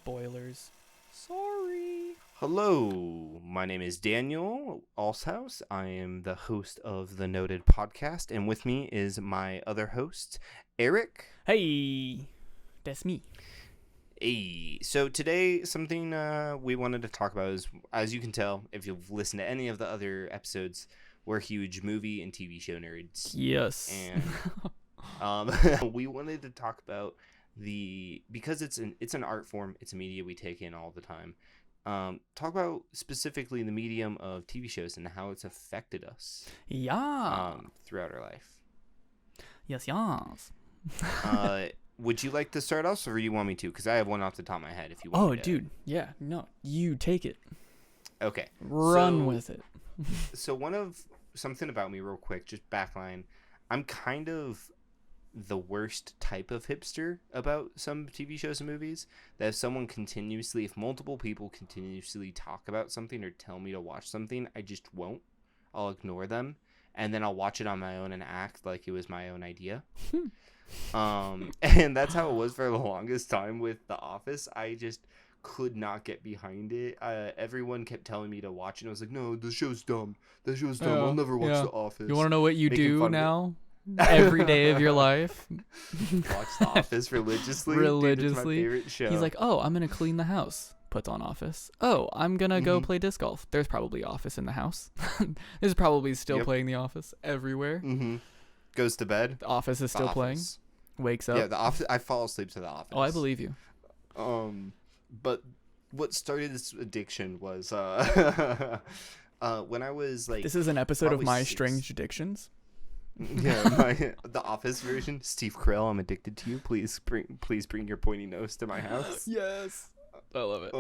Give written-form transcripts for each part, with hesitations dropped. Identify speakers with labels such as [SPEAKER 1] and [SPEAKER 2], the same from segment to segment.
[SPEAKER 1] spoilers. Sorry.
[SPEAKER 2] Hello, my name is Daniel Alshouse. I am the host of the Noted podcast, and with me is my other host, Eric.
[SPEAKER 1] Hey, that's me.
[SPEAKER 2] Hey, so today something we wanted to talk about is, as you can tell, if you've listened to any of the other episodes, we're huge movie and TV show nerds.
[SPEAKER 1] Yes.
[SPEAKER 2] And we wanted to talk about because it's an art form, it's a media we take in all the time. Talk about specifically the medium of TV shows and how it's affected us.
[SPEAKER 1] Yeah.
[SPEAKER 2] Throughout our life.
[SPEAKER 1] Yes.
[SPEAKER 2] Would you like to start us, or do you want me to? Because I have one off the top of my head. If you want.
[SPEAKER 1] Oh, dude. Yeah. No, you take it.
[SPEAKER 2] Okay.
[SPEAKER 1] Run with it.
[SPEAKER 2] So something about me, real quick, just backline. I'm kind of the worst type of hipster about some TV shows and movies. That if multiple people continuously talk about something or tell me to watch something, I just won't. I'll ignore them, and then I'll watch it on my own and act like it was my own idea. And that's how it was for the longest time with The Office. I just could not get behind it. Everyone kept telling me to watch it, and I was like, no, the show's dumb. I'll never watch The Office.
[SPEAKER 1] You want to know what you do now? Every day of your life?
[SPEAKER 2] Watch The Office religiously. Dude, it's my favorite show.
[SPEAKER 1] He's like, oh, I'm going to clean the house. Puts on Office. Oh, I'm going to go play disc golf. There's probably Office in the house. There's probably still playing The Office everywhere.
[SPEAKER 2] Mm-hmm. Goes to bed.
[SPEAKER 1] The Office is still playing. Wakes up.
[SPEAKER 2] Yeah, The Office. I fall asleep to The Office.
[SPEAKER 1] Oh, I believe you.
[SPEAKER 2] But what started this addiction was when I was like.
[SPEAKER 1] This is an episode of My Strange Addictions.
[SPEAKER 2] Yeah, the Office version. Steve Carell, I'm addicted to you. Please bring your pointy nose to my house.
[SPEAKER 1] Yes, I love it.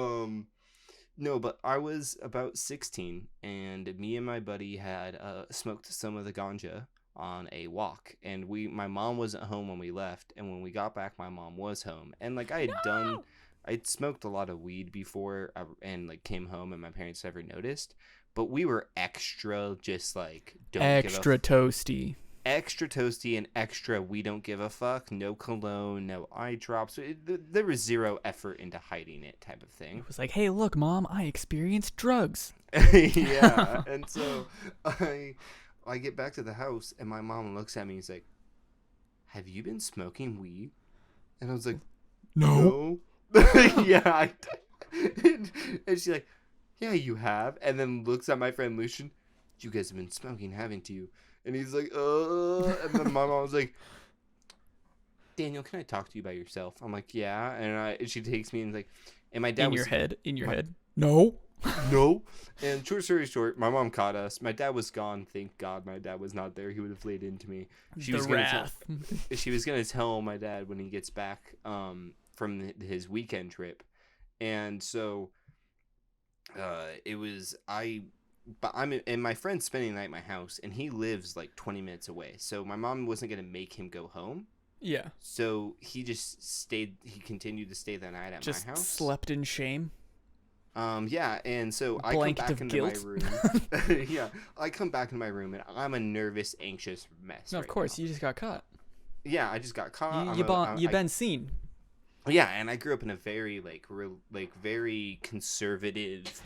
[SPEAKER 2] No, but I was about 16, and me and my buddy had smoked some of the ganja on a walk, and my mom wasn't home when we left, and when we got back, my mom was home, and like I'd smoked a lot of weed before, and like came home, and my parents never noticed, but we were extra, just like
[SPEAKER 1] toasty.
[SPEAKER 2] Extra toasty and extra we don't give a fuck, no cologne, no eye drops. There was zero effort into hiding it type of thing.
[SPEAKER 1] It was like, hey, look, Mom, I experienced drugs.
[SPEAKER 2] Yeah, and so I get back to the house, and my mom looks at me and is like, have you been smoking weed? And I was like, no. Yeah. And she's like, yeah, you have. And then looks at my friend Lucian, you guys have been smoking, haven't you? And he's like, And then my mom was like, Daniel, can I talk to you about yourself? I'm like, yeah. And she takes me and like, and my dad
[SPEAKER 1] in your head. No.
[SPEAKER 2] And short story short, my mom caught us. My dad was gone. Thank God my dad was not there. He would have laid into me. She was gonna tell my dad when he gets back from his weekend trip. And so and my friend's spending the night at my house, and he lives like 20 minutes away. So my mom wasn't going to make him go home.
[SPEAKER 1] Yeah.
[SPEAKER 2] So he continued to stay the night at my house.
[SPEAKER 1] Just slept in shame.
[SPEAKER 2] Yeah, and so I come back into my room. Yeah, I come back into my room, and I'm a nervous, anxious mess.
[SPEAKER 1] No, of course, you just got caught.
[SPEAKER 2] Yeah, I just got caught.
[SPEAKER 1] You've been seen.
[SPEAKER 2] Yeah, and I grew up in a very very conservative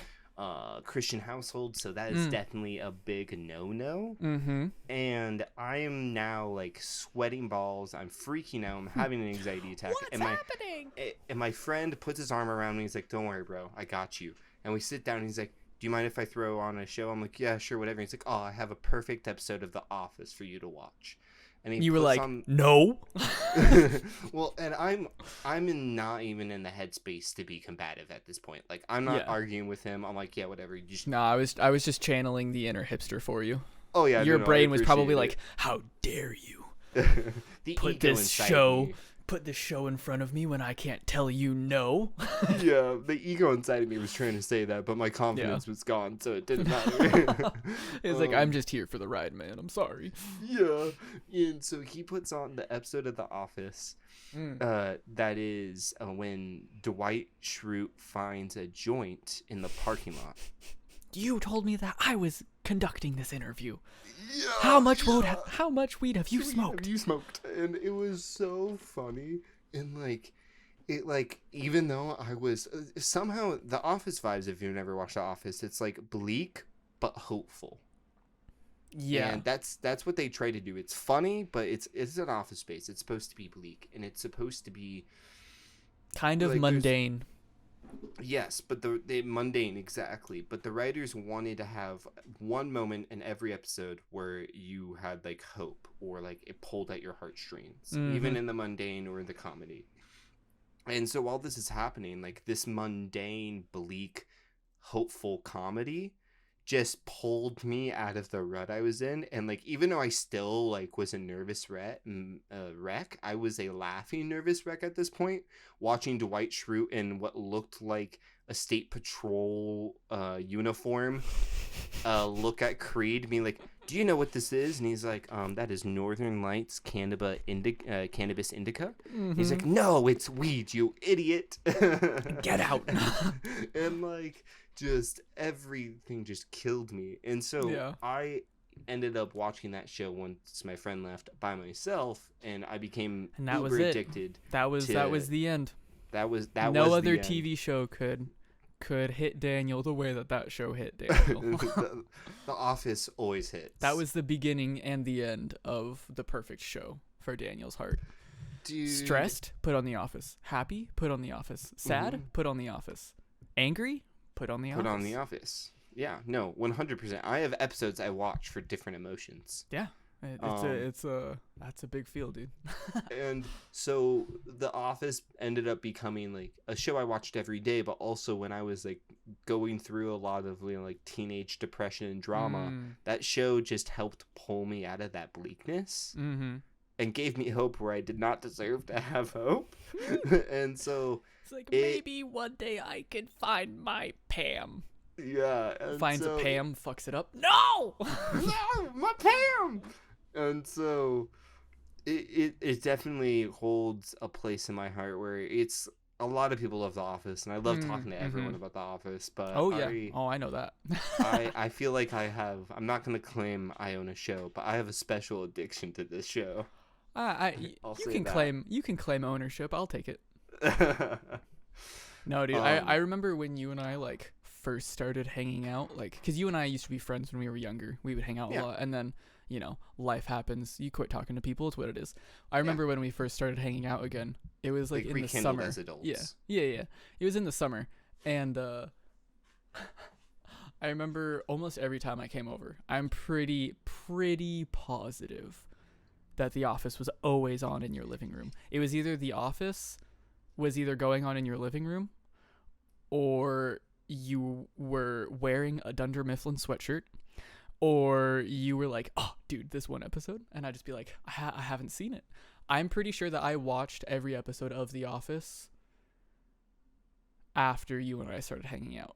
[SPEAKER 2] Christian household, so that is definitely a big no-no.
[SPEAKER 1] Mm-hmm.
[SPEAKER 2] And I am now like sweating balls. I'm freaking out. I'm having an anxiety attack.
[SPEAKER 1] What's happening?
[SPEAKER 2] And my friend puts his arm around me. He's like, "Don't worry, bro. I got you." And we sit down. And he's like, "Do you mind if I throw on a show?" I'm like, "Yeah, sure, whatever." He's like, "Oh, I have a perfect episode of The Office for you to watch." And
[SPEAKER 1] you were like, no.
[SPEAKER 2] Well, and I'm not even in the headspace to be combative at this point. Like, I'm not arguing with him. I'm like, yeah, whatever.
[SPEAKER 1] No, I was just channeling the inner hipster for you.
[SPEAKER 2] Oh yeah,
[SPEAKER 1] your brain was probably like, how dare you put this show in front of me when I can't tell you no.
[SPEAKER 2] Yeah, the ego inside of me was trying to say that, but my confidence was gone, so it didn't matter.
[SPEAKER 1] It's like, I'm just here for the ride, man. I'm sorry.
[SPEAKER 2] Yeah. And so he puts on the episode of The Office that is when Dwight Schrute finds a joint in the parking lot.
[SPEAKER 1] You told me that I was conducting this interview.
[SPEAKER 2] Yeah,
[SPEAKER 1] how much weed have you smoked?
[SPEAKER 2] And it was so funny, and like it like, even though I was somehow the Office vibes, if you've never watched The Office, it's like bleak but hopeful.
[SPEAKER 1] Yeah.
[SPEAKER 2] And that's what they try to do. It's funny, but it's an Office space. It's supposed to be bleak, and it's supposed to be
[SPEAKER 1] kind of
[SPEAKER 2] like,
[SPEAKER 1] mundane.
[SPEAKER 2] Yes, but the mundane, exactly. But the writers wanted to have one moment in every episode where you had like hope, or like it pulled at your heartstrings, even in the mundane or the comedy. And so while this is happening, like this mundane, bleak, hopeful comedy just pulled me out of the rut I was in. And like, even though I still like was a nervous wreck, I was a laughing nervous wreck at this point, watching Dwight Schrute in what looked like a state patrol uniform look at Creed, being like, do you know what this is? And he's like, that is Northern Lights Cannabis Indica. He's like, no, it's weed, you idiot.
[SPEAKER 1] Get out.
[SPEAKER 2] And like, just everything just killed me. And so I ended up watching that show once my friend left by myself, and I became uber addicted.
[SPEAKER 1] That was the end.
[SPEAKER 2] That was
[SPEAKER 1] no other
[SPEAKER 2] the
[SPEAKER 1] TV show could hit Daniel the way that show hit Daniel.
[SPEAKER 2] The Office always hits.
[SPEAKER 1] That was the beginning and the end of the perfect show for Daniel's heart.
[SPEAKER 2] Dude.
[SPEAKER 1] Stressed? Put on The Office. Happy? Put on The Office. Sad? Put on The Office. Angry? Put on The Office.
[SPEAKER 2] Put on The Office. Yeah, no, 100%. I have episodes I watch for different emotions.
[SPEAKER 1] Yeah. That's a big feel, dude.
[SPEAKER 2] And so The Office ended up becoming like a show I watched every day, but also when I was like going through a lot of, you know, like teenage depression and drama, that show just helped pull me out of that bleakness and gave me hope where I did not deserve to have hope. And so
[SPEAKER 1] it's like, maybe one day I can find my Pam.
[SPEAKER 2] Yeah.
[SPEAKER 1] Finds a Pam, fucks it up. No!
[SPEAKER 2] No, my Pam! And so it definitely holds a place in my heart where it's a lot of people love The Office, and I love talking to everyone about The Office. But
[SPEAKER 1] I know that.
[SPEAKER 2] I feel like I'm not going to claim I own a show, but I have a special addiction to this show.
[SPEAKER 1] You can claim ownership. I'll take it. No, dude. I remember when you and I like first started hanging out, like, because you and I used to be friends when we were younger. We would hang out a lot, and then, you know, life happens. You quit talking to people. It's what it is. I remember when we first started hanging out again. It was like in the summer.
[SPEAKER 2] As adults.
[SPEAKER 1] Yeah. It was in the summer, and I remember almost every time I came over, I'm pretty positive that The Office was always on in your living room. It was either The Office was either going on in your living room, or you were wearing a Dunder Mifflin sweatshirt, or you were like, oh, dude, this one episode. And I'd just be like, I haven't seen it. I'm pretty sure that I watched every episode of The Office after you and I started hanging out.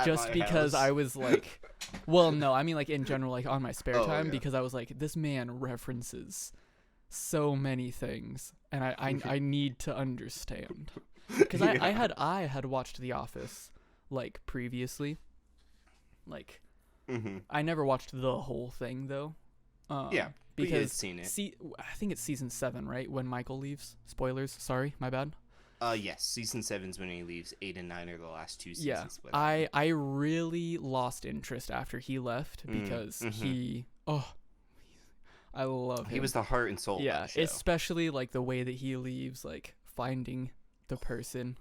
[SPEAKER 1] Just because I was like, well, no, I mean like in general, like on my spare time, because I was like, this man references so many things, and I need to understand. Because I had watched The Office like previously, like I never watched the whole thing though. Because
[SPEAKER 2] you'd seen it.
[SPEAKER 1] I think it's season 7, right? When Michael leaves. Spoilers. Sorry, my bad.
[SPEAKER 2] Yes, season 7's when he leaves. 8 and 9 are the last 2
[SPEAKER 1] Yeah,
[SPEAKER 2] seasons.
[SPEAKER 1] I really lost interest after he left because I love him.
[SPEAKER 2] He was the heart and soul.
[SPEAKER 1] Yeah,
[SPEAKER 2] of the show.
[SPEAKER 1] Especially like the way that he leaves, like finding the person.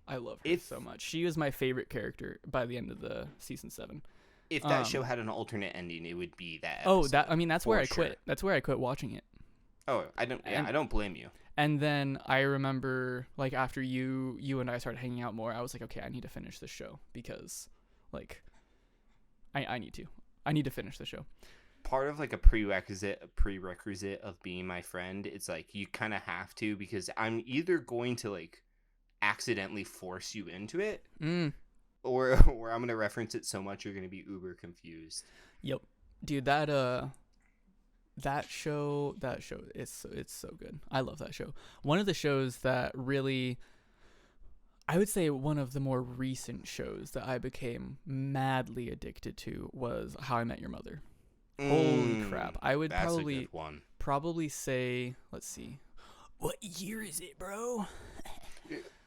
[SPEAKER 1] I love her so much. She was my favorite character by the end of the season 7.
[SPEAKER 2] If that show had an alternate ending, it would be that episode.
[SPEAKER 1] Oh, that's where I quit. That's where I quit watching it.
[SPEAKER 2] Oh, I don't blame you.
[SPEAKER 1] And then I remember, like, after you and I started hanging out more, I was like, okay, I need to finish this show because, like, I need to finish the show.
[SPEAKER 2] Part of like a prerequisite of being my friend, it's like you kind of have to, because I'm either going to like accidentally force you into it, or I'm gonna reference it so much you're gonna be uber confused.
[SPEAKER 1] Yep, dude, that show, it's so good. I love that show. One of the shows that really, I would say one of the more recent shows that I became madly addicted to was How I Met Your Mother. Holy crap. I would probably say, let's see. What year is it, bro?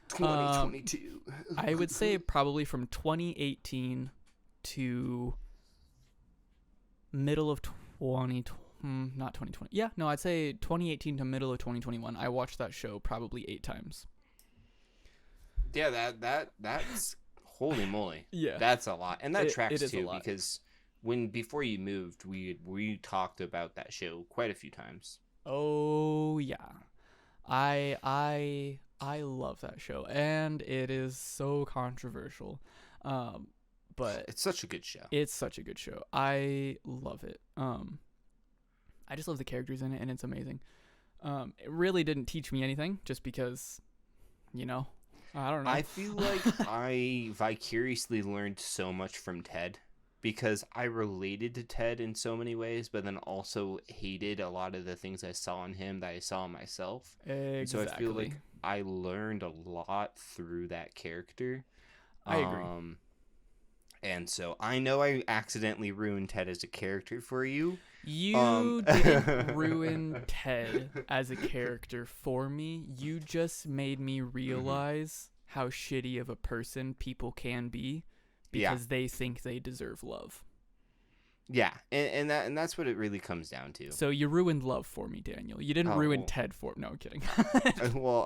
[SPEAKER 2] 2022.
[SPEAKER 1] I would say probably from 2018 to middle of not 2020. Yeah, no, I'd say 2018 to middle of 2021. I watched that show probably 8 times.
[SPEAKER 2] Yeah, that's holy moly.
[SPEAKER 1] Yeah,
[SPEAKER 2] that's a lot, and that tracks
[SPEAKER 1] it
[SPEAKER 2] too because before you moved, we talked about that show quite a few times.
[SPEAKER 1] Oh yeah, I love that show, and it is so controversial, but
[SPEAKER 2] it's such a good show.
[SPEAKER 1] It's such a good show. I love it. I just love the characters in it, and it's amazing. It really didn't teach me anything, just because, I don't know.
[SPEAKER 2] I feel like I vicariously learned so much from Ted, because I related to Ted in so many ways, but then also hated a lot of the things I saw in him that I saw in myself.
[SPEAKER 1] Exactly.
[SPEAKER 2] So I feel like I learned a lot through that character.
[SPEAKER 1] I agree.
[SPEAKER 2] And so I know I accidentally ruined Ted as a character for you.
[SPEAKER 1] You didn't ruin Ted as a character for me. You just made me realize how shitty of a person people can be because they think they deserve love.
[SPEAKER 2] Yeah, and that's what it really comes down to.
[SPEAKER 1] So you ruined love for me, Daniel. You didn't ruin Ted for me. No, I'm kidding.
[SPEAKER 2] Well,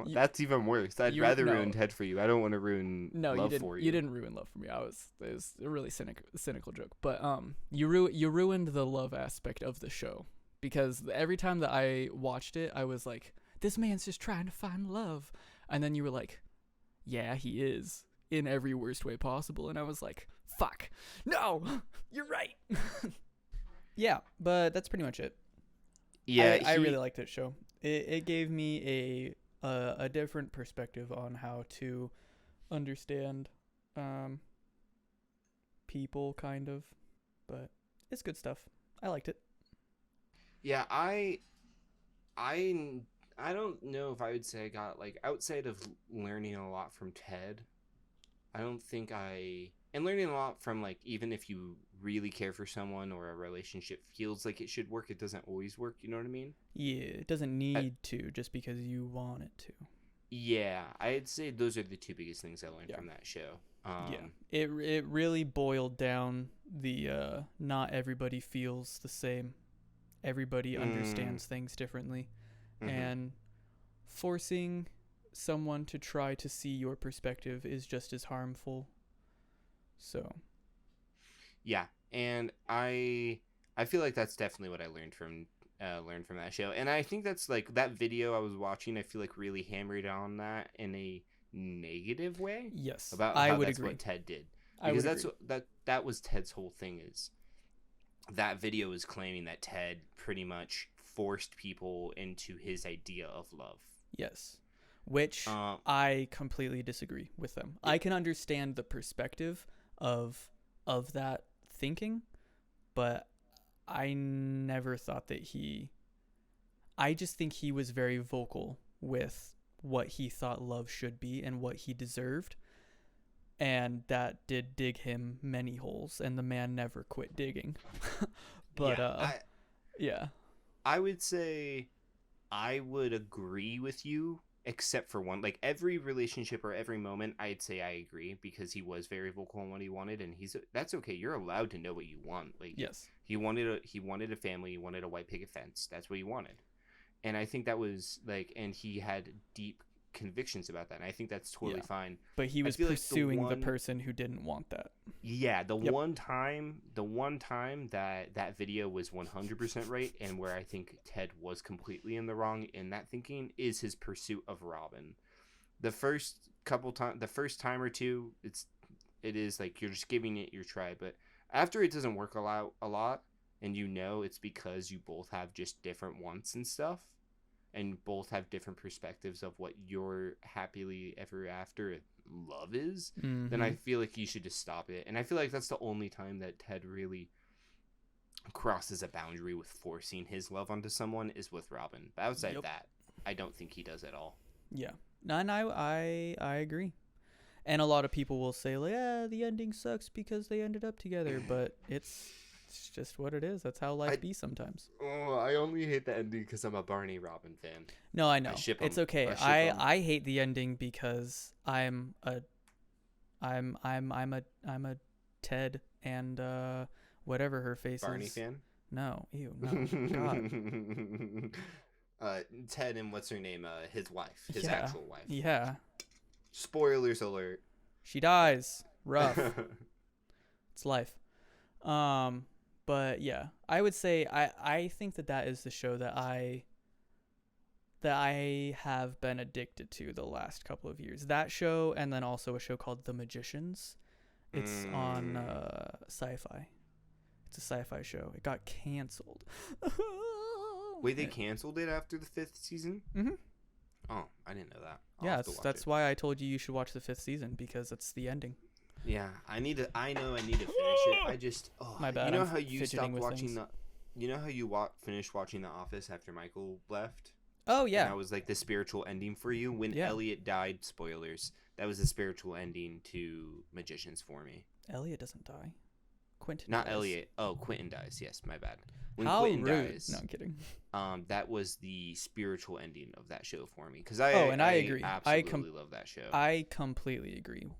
[SPEAKER 2] that's even worse. I'd rather ruin Ted for you. I don't want to ruin love for you.
[SPEAKER 1] You didn't ruin love for me. It was a really cynical joke. But you ruined the love aspect of the show, because every time that I watched it, I was like, this man's just trying to find love. And then you were like, yeah, he is, in every worst way possible. And I was like, fuck, no, you're right. Yeah, but that's pretty much it.
[SPEAKER 2] Yeah,
[SPEAKER 1] I really liked that show. It gave me a different perspective on how to understand people, kind of, but it's good stuff. I liked it.
[SPEAKER 2] Yeah, I don't know if I would say I got, like, outside of learning a lot from Ted, I don't think and learning a lot from, like, even if you really care for someone or a relationship feels like it should work, it doesn't always work, you know what I mean?
[SPEAKER 1] Yeah, it doesn't need to just because you want it to.
[SPEAKER 2] Yeah, I'd say those are the two biggest things I learned from that show.
[SPEAKER 1] It really boiled down the not everybody feels the same. Everybody understands things differently. And forcing someone to try to see your perspective is just as harmful. So
[SPEAKER 2] yeah, and I feel like that's definitely what I learned from that show. And I think that's, like, that video I was watching, I feel like really hammered on that in a negative way.
[SPEAKER 1] Yes,
[SPEAKER 2] about
[SPEAKER 1] I
[SPEAKER 2] how
[SPEAKER 1] would
[SPEAKER 2] that's
[SPEAKER 1] agree.
[SPEAKER 2] what Ted did, because that was Ted's whole thing. Is that video is claiming that Ted pretty much forced people into his idea of love.
[SPEAKER 1] Yes, which I completely disagree with them. I can understand the perspective of that thinking, but I never thought that I just think he was very vocal with what he thought love should be and what he deserved, and that did dig him many holes, and the man never quit digging. But I
[SPEAKER 2] would say I would agree with you, except for one. Like, every relationship or every moment, I'd say I agree, because he was very vocal on what he wanted, and that's okay. You're allowed to know what you want. Like,
[SPEAKER 1] yes,
[SPEAKER 2] he wanted a family. He wanted a white picket fence. That's what he wanted, and I think that was, like, and he had deep convictions about that, and I think that's totally fine.
[SPEAKER 1] But he was pursuing the person who didn't want that.
[SPEAKER 2] Yeah, the one time that video was 100% right, and where I think Ted was completely in the wrong in that thinking, is his pursuit of Robin. The first time or two, it is like you're just giving it your try, but after it doesn't work a lot, and it's because you both have just different wants and stuff, and both have different perspectives of what your happily ever after love is, then I feel like you should just stop it. And I feel like that's the only time that Ted really crosses a boundary with forcing his love onto someone, is with Robin. But outside of that, I don't think he does at all.
[SPEAKER 1] Yeah. And I agree. And a lot of people will say, like, the ending sucks because they ended up together, but it's It's just what it is. That's how life be sometimes.
[SPEAKER 2] Oh, I only hate the ending because I'm a Barney Robin fan.
[SPEAKER 1] No, I know.
[SPEAKER 2] I ship
[SPEAKER 1] It's
[SPEAKER 2] 'em.
[SPEAKER 1] okay.
[SPEAKER 2] I ship 'em.
[SPEAKER 1] I hate the ending because I'm a Ted and whatever her face
[SPEAKER 2] Barney
[SPEAKER 1] is.
[SPEAKER 2] fan?
[SPEAKER 1] No, ew, no. God.
[SPEAKER 2] Ted and what's her name? His wife. His
[SPEAKER 1] Yeah.
[SPEAKER 2] actual wife.
[SPEAKER 1] Yeah.
[SPEAKER 2] Spoilers alert.
[SPEAKER 1] She dies. Rough. It's life. But yeah, I would say I think that is the show that I have been addicted to the last couple of years. That show, and then also a show called The Magicians. It's on Sci-Fi. It's a sci-fi show. It got canceled.
[SPEAKER 2] Wait, they canceled it after the 5th season?
[SPEAKER 1] Mm-hmm.
[SPEAKER 2] Oh, I didn't know that.
[SPEAKER 1] Yeah, that's why I told you should watch the 5th season, because it's the ending.
[SPEAKER 2] Yeah, I know I need to finish it. I just
[SPEAKER 1] My bad.
[SPEAKER 2] You know
[SPEAKER 1] I'm
[SPEAKER 2] how you stopped watching
[SPEAKER 1] things.
[SPEAKER 2] you know how you finished watching The Office after Michael left?
[SPEAKER 1] Oh yeah.
[SPEAKER 2] And that was like the spiritual ending for you when Elliot died. Spoilers. That was the spiritual ending to Magicians for me.
[SPEAKER 1] Elliot doesn't die. Quintin.
[SPEAKER 2] Not
[SPEAKER 1] dies.
[SPEAKER 2] Elliot. Oh, Quintin dies. Yes, my bad. When
[SPEAKER 1] How
[SPEAKER 2] Quintin
[SPEAKER 1] rude.
[SPEAKER 2] dies,
[SPEAKER 1] No, I'm kidding.
[SPEAKER 2] that was the spiritual ending of that show for me. Because
[SPEAKER 1] I agree.
[SPEAKER 2] Absolutely love that show.
[SPEAKER 1] I completely agree.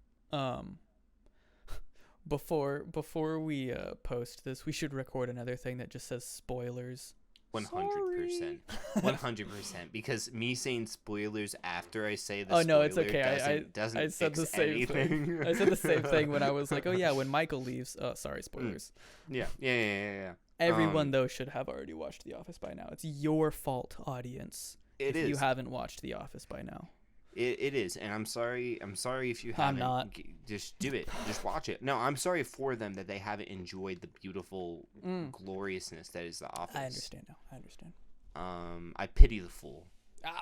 [SPEAKER 1] Before we post this, we should record another thing that just says spoilers.
[SPEAKER 2] 100%. 100%. Because me saying spoilers after I say the
[SPEAKER 1] oh
[SPEAKER 2] spoiler
[SPEAKER 1] no, it's okay.
[SPEAKER 2] doesn't
[SPEAKER 1] I said
[SPEAKER 2] fix
[SPEAKER 1] the same
[SPEAKER 2] anything.
[SPEAKER 1] thing. I said the same thing when I was like, oh yeah, when Michael leaves. Oh, sorry, spoilers.
[SPEAKER 2] Yeah.
[SPEAKER 1] Everyone though should have already watched The Office by now. It's your fault, audience.
[SPEAKER 2] If
[SPEAKER 1] you haven't watched The Office by now.
[SPEAKER 2] It is, and I'm sorry if you haven't.
[SPEAKER 1] I'm not.
[SPEAKER 2] Just do it. Just watch it. No, I'm sorry for them that they haven't enjoyed the beautiful gloriousness that is The Office.
[SPEAKER 1] I understand now. I understand.
[SPEAKER 2] I pity the fool.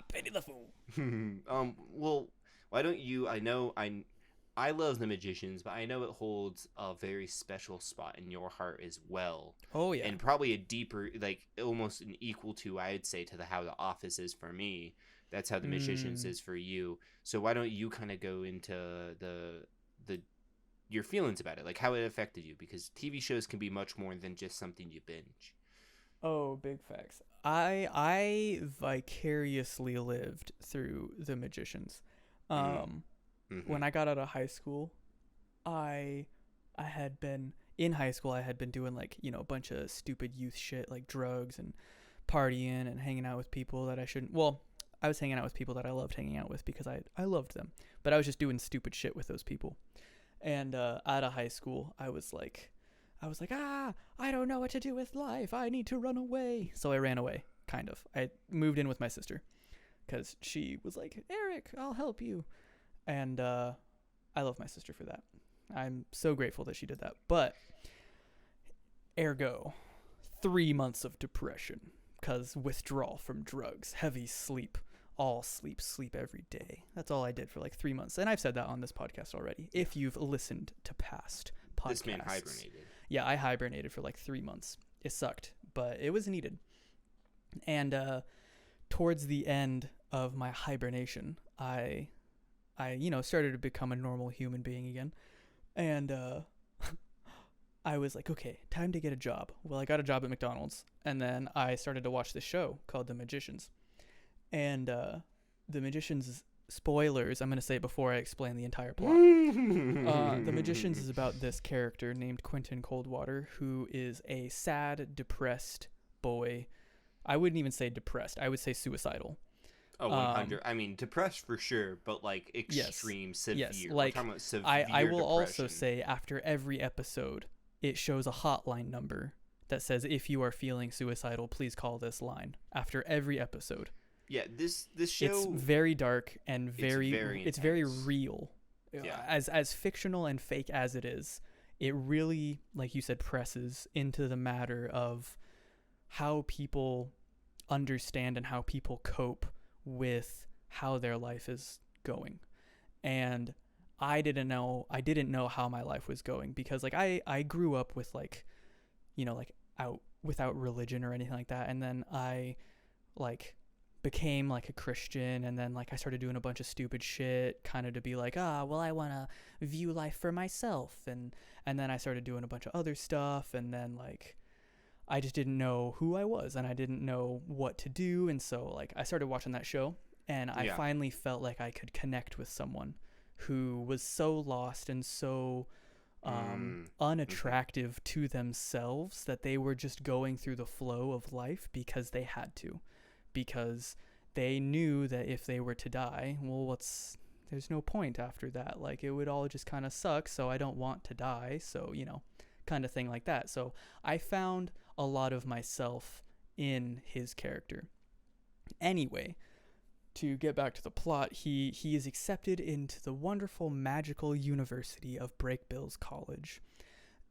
[SPEAKER 1] Pity the fool.
[SPEAKER 2] Well, why don't you? I love The Magicians, but I know it holds a very special spot in your heart as well.
[SPEAKER 1] Oh yeah.
[SPEAKER 2] And probably a deeper, like almost an equal to, I'd say, to how The Office is for me. That's how The Magicians is for you. So why don't you kind of go into your feelings about it, like how it affected you? Because TV shows can be much more than just something you binge.
[SPEAKER 1] Oh, big facts. I vicariously lived through The Magicians. When I got out of high school, I had been in high school. I had been doing a bunch of stupid youth shit like drugs and partying and hanging out with people that I shouldn't. Well, I was hanging out with people that I loved hanging out with because I loved them, but I was just doing stupid shit with those people. And out of high school, I was like, I don't know what to do with life. I need to run away. So I ran away, kind of. I moved in with my sister because she was like, Eric, I'll help you. And I love my sister for that. I'm so grateful that she did that. But ergo, 3 months of depression because withdrawal from drugs, heavy sleep, all sleep every day. That's all I did for 3 months. And I've said that on this podcast already. If you've listened to past podcasts.
[SPEAKER 2] This man hibernated.
[SPEAKER 1] Yeah, I hibernated for 3 months. It sucked, but it was needed. And towards the end of my hibernation, I started to become a normal human being again. And I was like, okay, time to get a job. Well, I got a job at McDonald's. And then I started to watch this show called The Magicians. And The Magicians, spoilers, I'm going to say it before I explain the entire plot. The Magicians is about this character named Quintin Coldwater, who is a sad, depressed boy. I wouldn't even say depressed. I would say suicidal.
[SPEAKER 2] Oh, 100. I mean, depressed for sure, but extreme, severe.
[SPEAKER 1] Yes,
[SPEAKER 2] We're talking about severe
[SPEAKER 1] I will
[SPEAKER 2] depression.
[SPEAKER 1] also say after every episode, it shows a hotline number that says, if you are feeling suicidal, please call this line. After every episode.
[SPEAKER 2] Yeah, this show.
[SPEAKER 1] It's very dark and very
[SPEAKER 2] intense.
[SPEAKER 1] real.
[SPEAKER 2] Yeah.
[SPEAKER 1] As fictional and fake as it is, it really, like you said, presses into the matter of how people understand and how people cope with how their life is going. And I didn't know how my life was going because I grew up with out without religion or anything like that, and then I became a Christian, and then I started doing a bunch of stupid shit kind of to be I want to view life for myself, and then I started doing a bunch of other stuff, and then I just didn't know who I was, and I didn't know what to do. And so like I started watching that show, and I finally felt like I could connect with someone who was so lost and so unattractive to themselves that they were just going through the flow of life because they had to, because they knew that if they were to die, well, there's no point after that. Like, it would all just kind of suck, so I don't want to die. So, kind of thing like that. So I found a lot of myself in his character. Anyway, to get back to the plot, he is accepted into the wonderful magical university of Breakbills College.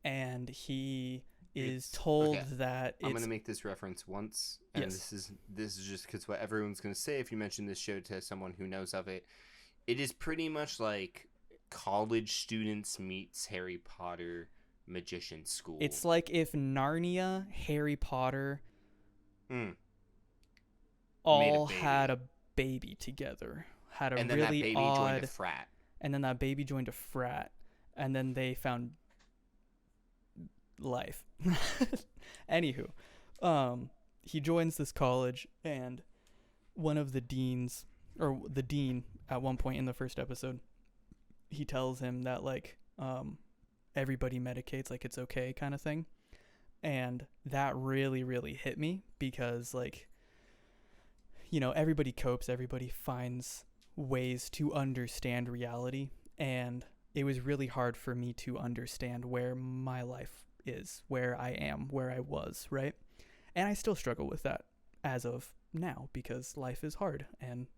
[SPEAKER 1] And he is told that
[SPEAKER 2] I'm going to make this reference once, and this is just because what everyone's going to say if you mention this show to someone who knows of it. It is pretty much like college students meets Harry Potter magician school.
[SPEAKER 1] It's like if Narnia, Harry Potter all had a baby together. And then really that baby joined a frat. And then that baby joined a frat. And then they found life. Anywho, he joins this college, and one of the deans, or the dean at one point in the first episode, he tells him that like everybody medicates, like it's okay kind of thing. And that really, really hit me because like, everybody copes, everybody finds ways to understand reality. And it was really hard for me to understand where my life is, where I am, where I was, right? And I still struggle with that as of now because life is hard and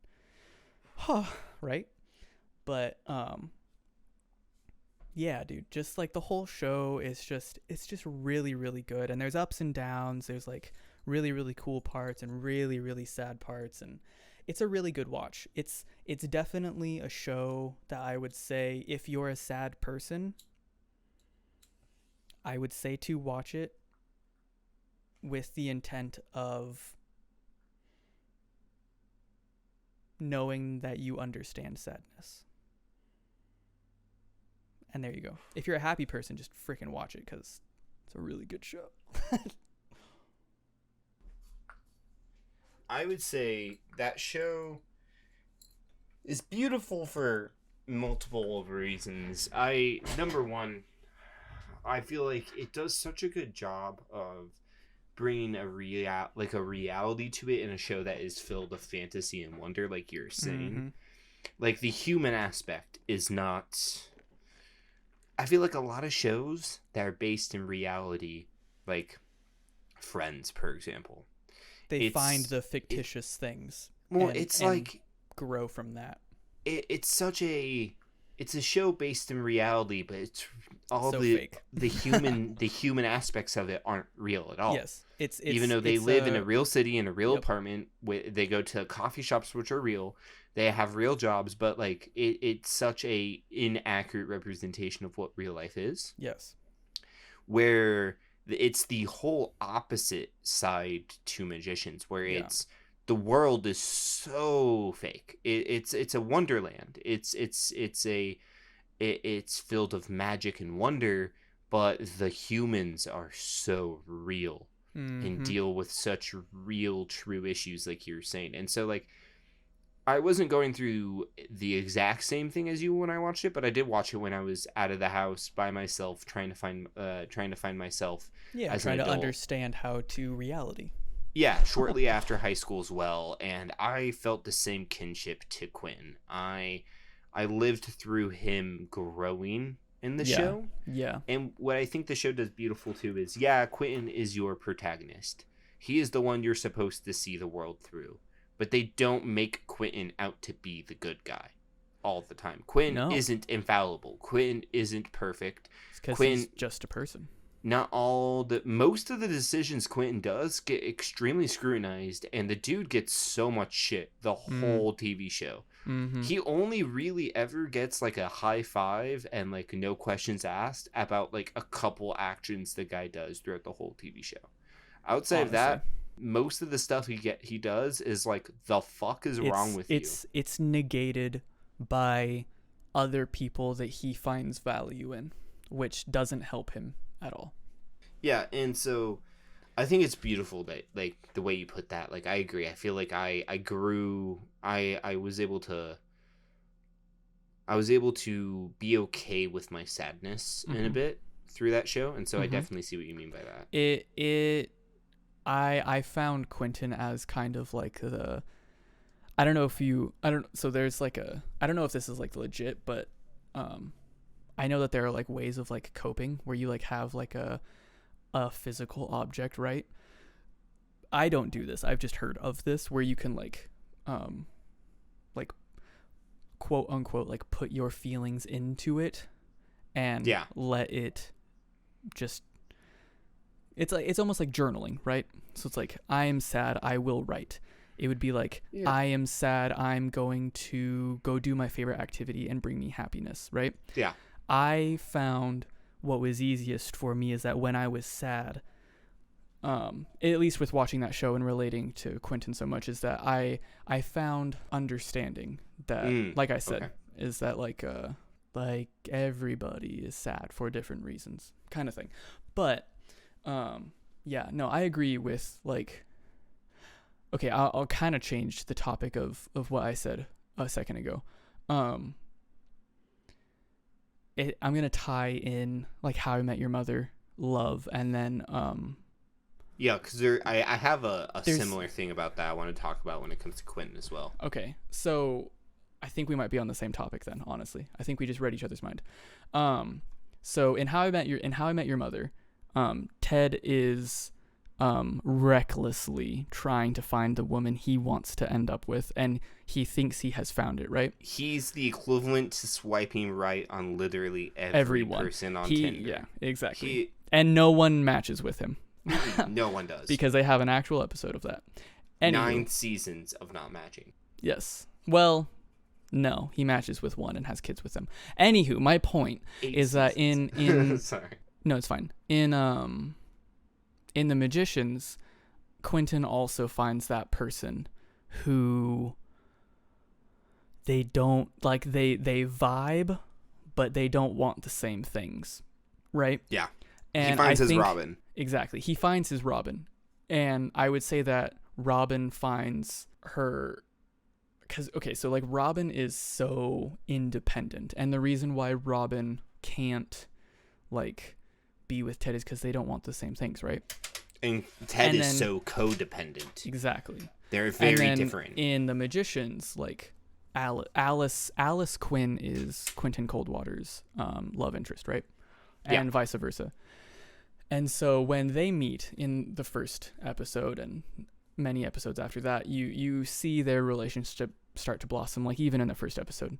[SPEAKER 1] right? But yeah, dude, just like the whole show is it's just really, really good. And there's ups and downs. There's like really, really cool parts and really, really sad parts, and it's a really good watch. It's definitely a show that I would say if you're a sad person, I would say to watch it with the intent of knowing that you understand sadness. And there you go. If you're a happy person, just freaking watch it because it's a really good show.
[SPEAKER 2] I would say that show is beautiful for multiple reasons. Number one, I feel like it does such a good job of bringing a reality to it in a show that is filled with fantasy and wonder, like you're saying. Mm-hmm. Like the human aspect is not. I feel like a lot of shows that are based in reality, like Friends, for example,
[SPEAKER 1] they find the fictitious things.
[SPEAKER 2] Well, and
[SPEAKER 1] grow from that.
[SPEAKER 2] It's a show based in reality, but it's all
[SPEAKER 1] so fake.
[SPEAKER 2] the human aspects of it aren't real at all.
[SPEAKER 1] Yes, it's
[SPEAKER 2] even though they live in a real city in a real apartment, they go to coffee shops which are real. They have real jobs, but like it's such a inaccurate representation of what real life is.
[SPEAKER 1] Yes,
[SPEAKER 2] where it's the whole opposite side to magicians, where it's the world is so fake. It's a wonderland. It's filled of magic and wonder, but the humans are so real and deal with such real, true issues, like you're saying. And so, like, I wasn't going through the exact same thing as you when I watched it, but I did watch it when I was out of the house by myself, trying to find myself.
[SPEAKER 1] Yeah,
[SPEAKER 2] as
[SPEAKER 1] trying
[SPEAKER 2] an
[SPEAKER 1] to
[SPEAKER 2] adult.
[SPEAKER 1] understand how to reality.
[SPEAKER 2] Yeah, shortly after high school as well, and I felt the same kinship to Quintin. I lived through him growing in the show.
[SPEAKER 1] Yeah.
[SPEAKER 2] And what I think the show does beautiful too is, Quintin is your protagonist. He is the one you're supposed to see the world through. But they don't make Quintin out to be the good guy all the time. Quintin isn't infallible. Quintin isn't perfect.
[SPEAKER 1] It's because he's just a person.
[SPEAKER 2] Most of the decisions Quintin does get extremely scrutinized, and the dude gets so much shit the whole TV show.
[SPEAKER 1] Mm-hmm.
[SPEAKER 2] He only really ever gets like a high five and like no questions asked about like a couple actions the guy does throughout the whole TV show. Outside of that, most of the stuff he does is like, the fuck is wrong with you?
[SPEAKER 1] It's negated by other people that he finds value in, which doesn't help him at all.
[SPEAKER 2] Yeah, and so I think it's beautiful that, like, the way you put that. Like, I agree. I feel like I grew. I was able to. I was able to be okay with my sadness in a bit through that show, and so I definitely see what you mean by that.
[SPEAKER 1] I found Quintin as kind of like the, I don't know if you, I don't, so there's like a, I don't know if this is like legit, but I know that there are like ways of like coping where you like have like a physical object, right? I don't do this. I've just heard of this where you can like quote unquote like put your feelings into it and let it just, it's like, it's almost like journaling, right? So it's like, I am sad, I will write. It would be like, I am sad, I'm going to go do my favorite activity and bring me happiness, right?
[SPEAKER 2] Yeah.
[SPEAKER 1] I found what was easiest for me is that when I was sad, at least with watching that show and relating to Quintin so much, is that I found understanding that, like I said, is that like everybody is sad for different reasons, kind of thing. But yeah, no, I agree with like. Okay, I'll kind of change the topic of what I said a second ago. I'm gonna tie in like How I Met Your Mother, love, and then
[SPEAKER 2] yeah, because I have a similar thing about that I want to talk about when it comes to Quintin as well.
[SPEAKER 1] Okay, so I think we might be on the same topic then. Honestly, I think we just read each other's mind. So in How I Met Your Mother, Ted is recklessly trying to find the woman he wants to end up with, and he thinks he has found it, right?
[SPEAKER 2] He's the equivalent to swiping right on literally everyone. Person on Tinder.
[SPEAKER 1] Yeah, exactly. And no one matches with him.
[SPEAKER 2] No one does.
[SPEAKER 1] Because they have an actual episode of that. Anywho,
[SPEAKER 2] 9 seasons of not matching.
[SPEAKER 1] Yes. Well, no, he matches with one and has kids with them. Anywho, my point is that in
[SPEAKER 2] sorry.
[SPEAKER 1] No, it's fine. In The Magicians, Quintin also finds that person who they don't like, they vibe, but they don't want the same things, right?
[SPEAKER 2] Yeah.
[SPEAKER 1] And
[SPEAKER 2] he finds his Robin.
[SPEAKER 1] Exactly. He finds his Robin. And I would say that Robin finds her, because, okay, so like Robin is so independent. And the reason why Robin can't like be with Ted is because they don't want the same things, right?
[SPEAKER 2] And Ted is so codependent.
[SPEAKER 1] Exactly.
[SPEAKER 2] They're very different.
[SPEAKER 1] In The Magicians, like Alice Quinn is Quentin Coldwater's love interest, right? And vice versa. And so when they meet in the first episode and many episodes after that, you see their relationship start to blossom, like even in the first episode.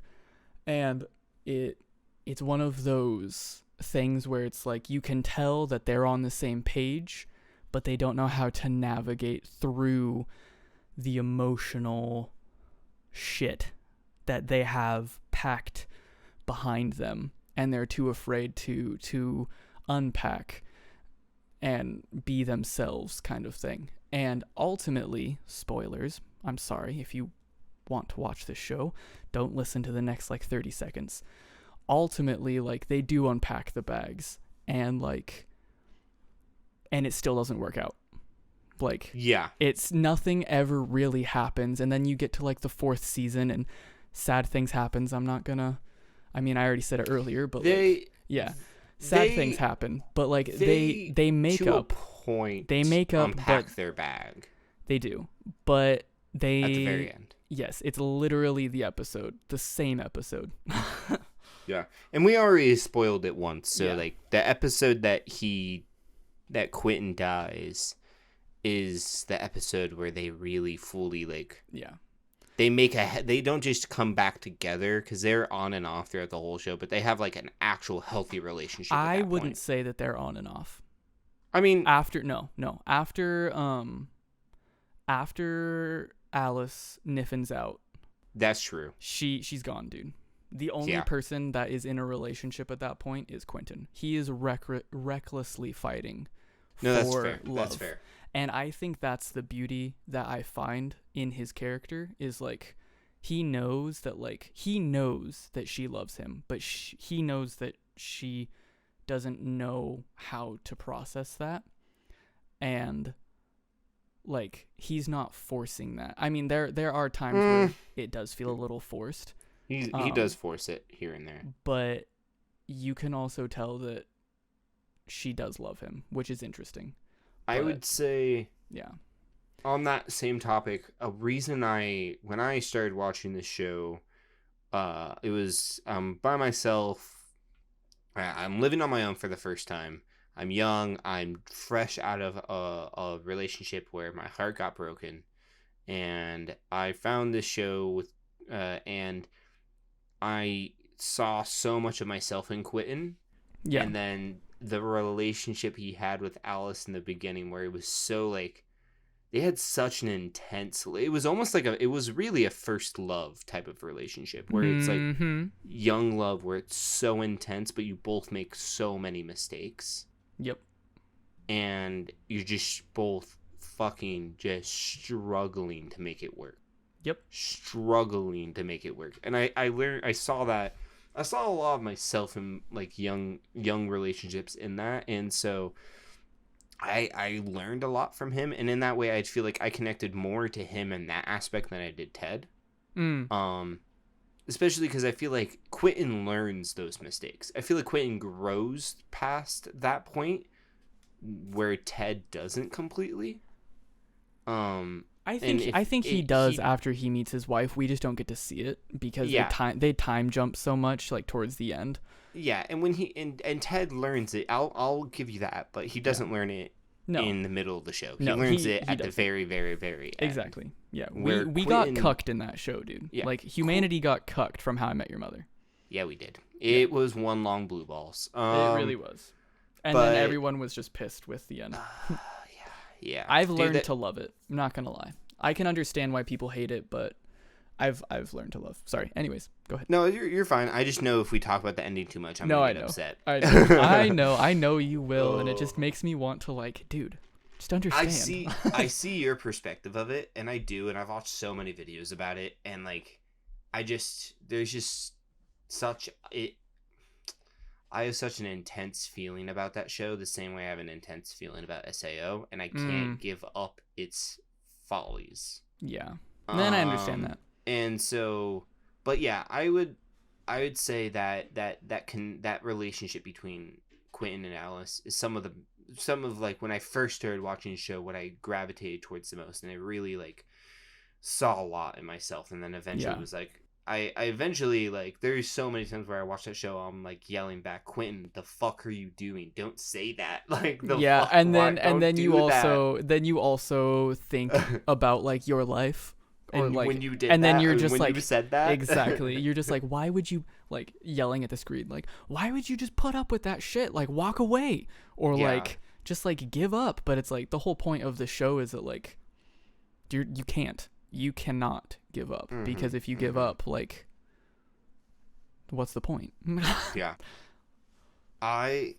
[SPEAKER 1] And it's one of those things where it's like you can tell that they're on the same page, but they don't know how to navigate through the emotional shit that they have packed behind them, and they're too afraid to unpack and be themselves, kind of thing. And ultimately, spoilers, I'm sorry if you want to watch this show, don't listen to the next like 30 seconds. Ultimately, like, they do unpack the bags, and like, and it still doesn't work out. Like,
[SPEAKER 2] yeah,
[SPEAKER 1] it's nothing ever really happens, and then you get to like the 4th season and sad things happens. I already said it earlier, but sad things happen, but like they make
[SPEAKER 2] to
[SPEAKER 1] up
[SPEAKER 2] a point,
[SPEAKER 1] they make up,
[SPEAKER 2] unpack
[SPEAKER 1] but
[SPEAKER 2] their bag.
[SPEAKER 1] They do, but they
[SPEAKER 2] at the very end.
[SPEAKER 1] Yes, it's literally the same episode.
[SPEAKER 2] Yeah, and we already spoiled it once. So like the episode that Quintin dies is the episode where they really fully like they don't just come back together, because they're on and off throughout the whole show, but they have like an actual healthy relationship.
[SPEAKER 1] I wouldn't say that they're on and off.
[SPEAKER 2] I mean,
[SPEAKER 1] after Alice niffins out,
[SPEAKER 2] that's true.
[SPEAKER 1] She's gone, dude. The only person that is in a relationship at that point is Quintin. He is recklessly fighting for love.
[SPEAKER 2] That's fair.
[SPEAKER 1] And I think that's the beauty that I find in his character, is like he knows that she loves him, but he knows that she doesn't know how to process that. and like he's not forcing that. I mean, there are times where it does feel a little forced.
[SPEAKER 2] He does force it here and there,
[SPEAKER 1] but you can also tell that she does love him, which is interesting.
[SPEAKER 2] I would say,
[SPEAKER 1] yeah.
[SPEAKER 2] On that same topic, a reason when I started watching this show, it was by myself. I'm living on my own for the first time. I'm young. I'm fresh out of a relationship where my heart got broken, and I found this show with, and I saw so much of myself in Quintin.
[SPEAKER 1] Yeah.
[SPEAKER 2] And then the relationship he had with Alice in the beginning, where it was so like, they had such an intense, it was almost like it was really a first love type of relationship where it's like young love, where it's so intense, but you both make so many mistakes.
[SPEAKER 1] Yep.
[SPEAKER 2] And you're just both fucking just struggling to make it work.
[SPEAKER 1] Yep.
[SPEAKER 2] Struggling to make it work. And I saw that. I saw a lot of myself in like young relationships in that. And so I learned a lot from him. And in that way, I feel like I connected more to him in that aspect than I did Ted. Especially because I feel like Quintin learns those mistakes. I feel like Quintin grows past that point where Ted doesn't completely.
[SPEAKER 1] I think he does after he meets his wife. We just don't get to see it because they time jump so much like towards the end.
[SPEAKER 2] Yeah, and when and Ted learns it, I'll give you that, but he doesn't learn it in the middle of the show. He learns it at the very, very, very end.
[SPEAKER 1] Exactly. Yeah, we got cucked in that show, dude. Yeah. Like humanity got cucked from How I Met Your Mother.
[SPEAKER 2] Yeah, we did. It was one long blue balls.
[SPEAKER 1] It really was. And then everyone was just pissed with the end.
[SPEAKER 2] Yeah.
[SPEAKER 1] I've learned to love it. I'm not gonna lie. I can understand why people hate it, but I've learned to love. Sorry. Anyways, go ahead.
[SPEAKER 2] No, you're fine. I just know if we talk about the ending too much, I'm gonna get upset.
[SPEAKER 1] I know you will, and it just makes me want to like, dude, just understand.
[SPEAKER 2] I see your perspective of it, and I do, and I've watched so many videos about it, and like, there's just such it. I have such an intense feeling about that show, the same way I have an intense feeling about SAO, and I can't give up its follies.
[SPEAKER 1] Yeah. Then I understand that.
[SPEAKER 2] And so, but yeah, I would say that relationship between Quintin and Alice is some of like when I first started watching the show, what I gravitated towards the most, and I really like saw a lot in myself, and then eventually was like, I eventually, like, there's so many times where I watch that show, I'm like yelling back, Quintin, the fuck are you doing? Don't say that. Like, fuck,
[SPEAKER 1] and then you also think about like your life, or
[SPEAKER 2] and
[SPEAKER 1] like,
[SPEAKER 2] when you did,
[SPEAKER 1] and then
[SPEAKER 2] that,
[SPEAKER 1] you're just
[SPEAKER 2] when
[SPEAKER 1] like,
[SPEAKER 2] you said that,
[SPEAKER 1] exactly. You're just like, why would you, like, yelling at the screen, like, why would you just put up with that shit? Like, walk away, or like, just like give up. But it's like the whole point of the show is that like, you cannot give up, because if you give up, like, what's the point?
[SPEAKER 2] Yeah. I'd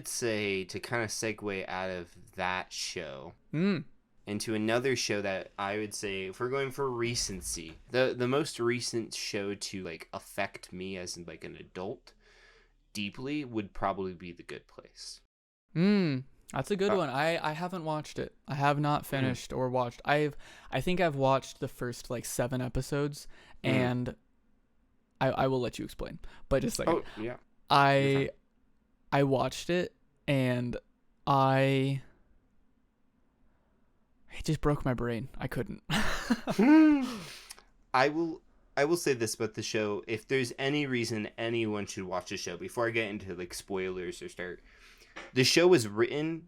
[SPEAKER 2] say, to kind of segue out of that show into another show that I would say, if we're going for recency, the most recent show to like affect me as like an adult deeply would probably be The Good Place.
[SPEAKER 1] That's a good one. I haven't watched it. I have not finished or watched. I think I've watched the first like 7 episodes, and I will let you explain. But just like, I watched it, and it just broke my brain. I couldn't.
[SPEAKER 2] I will say this about the show: if there's any reason anyone should watch the show, before I get into like spoilers or start. The show was written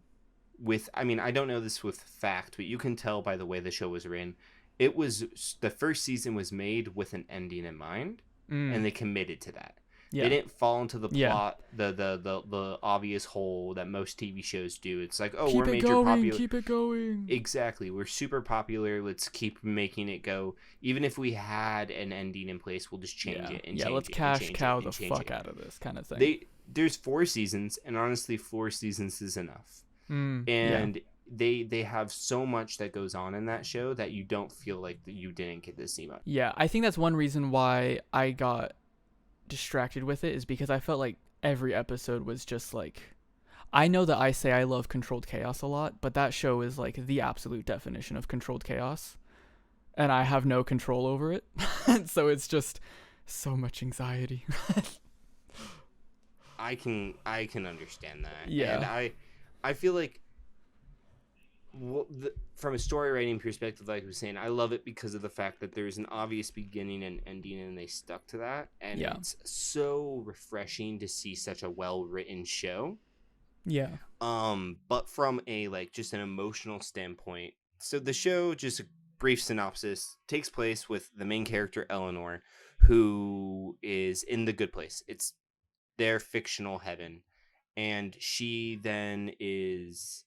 [SPEAKER 2] with, I mean, I don't know this with fact, but you can tell by the way the show was written. It was, the first season was made with an ending in mind, and they committed to that. Yeah. They didn't fall into the plot, the obvious hole that most TV shows do. It's like, oh, we're major popular.
[SPEAKER 1] Keep it going.
[SPEAKER 2] Exactly. We're super popular. Let's keep making it go. Even if we had an ending in place, we'll just change it and change it.
[SPEAKER 1] Let's cash cow the fuck out of this kind of thing.
[SPEAKER 2] There's 4 seasons, and honestly, 4 seasons is enough. And they have so much that goes on in that show that you don't feel like that you didn't get to see much.
[SPEAKER 1] Yeah, I think that's one reason why I got distracted with it, is because I felt like every episode was just like, I know that I say I love controlled chaos a lot, but that show is like the absolute definition of controlled chaos, and I have no control over it. So it's just so much anxiety.
[SPEAKER 2] I can understand that.
[SPEAKER 1] Yeah.
[SPEAKER 2] And I feel like from a story writing perspective, like I was saying, I love it because of the fact that there's an obvious beginning and ending, and they stuck to that. And it's so refreshing to see such a well written show.
[SPEAKER 1] Yeah.
[SPEAKER 2] But from a like just an emotional standpoint, so the show, just a brief synopsis, takes place with the main character Eleanor, who is in the good place. It's their fictional heaven, and she then is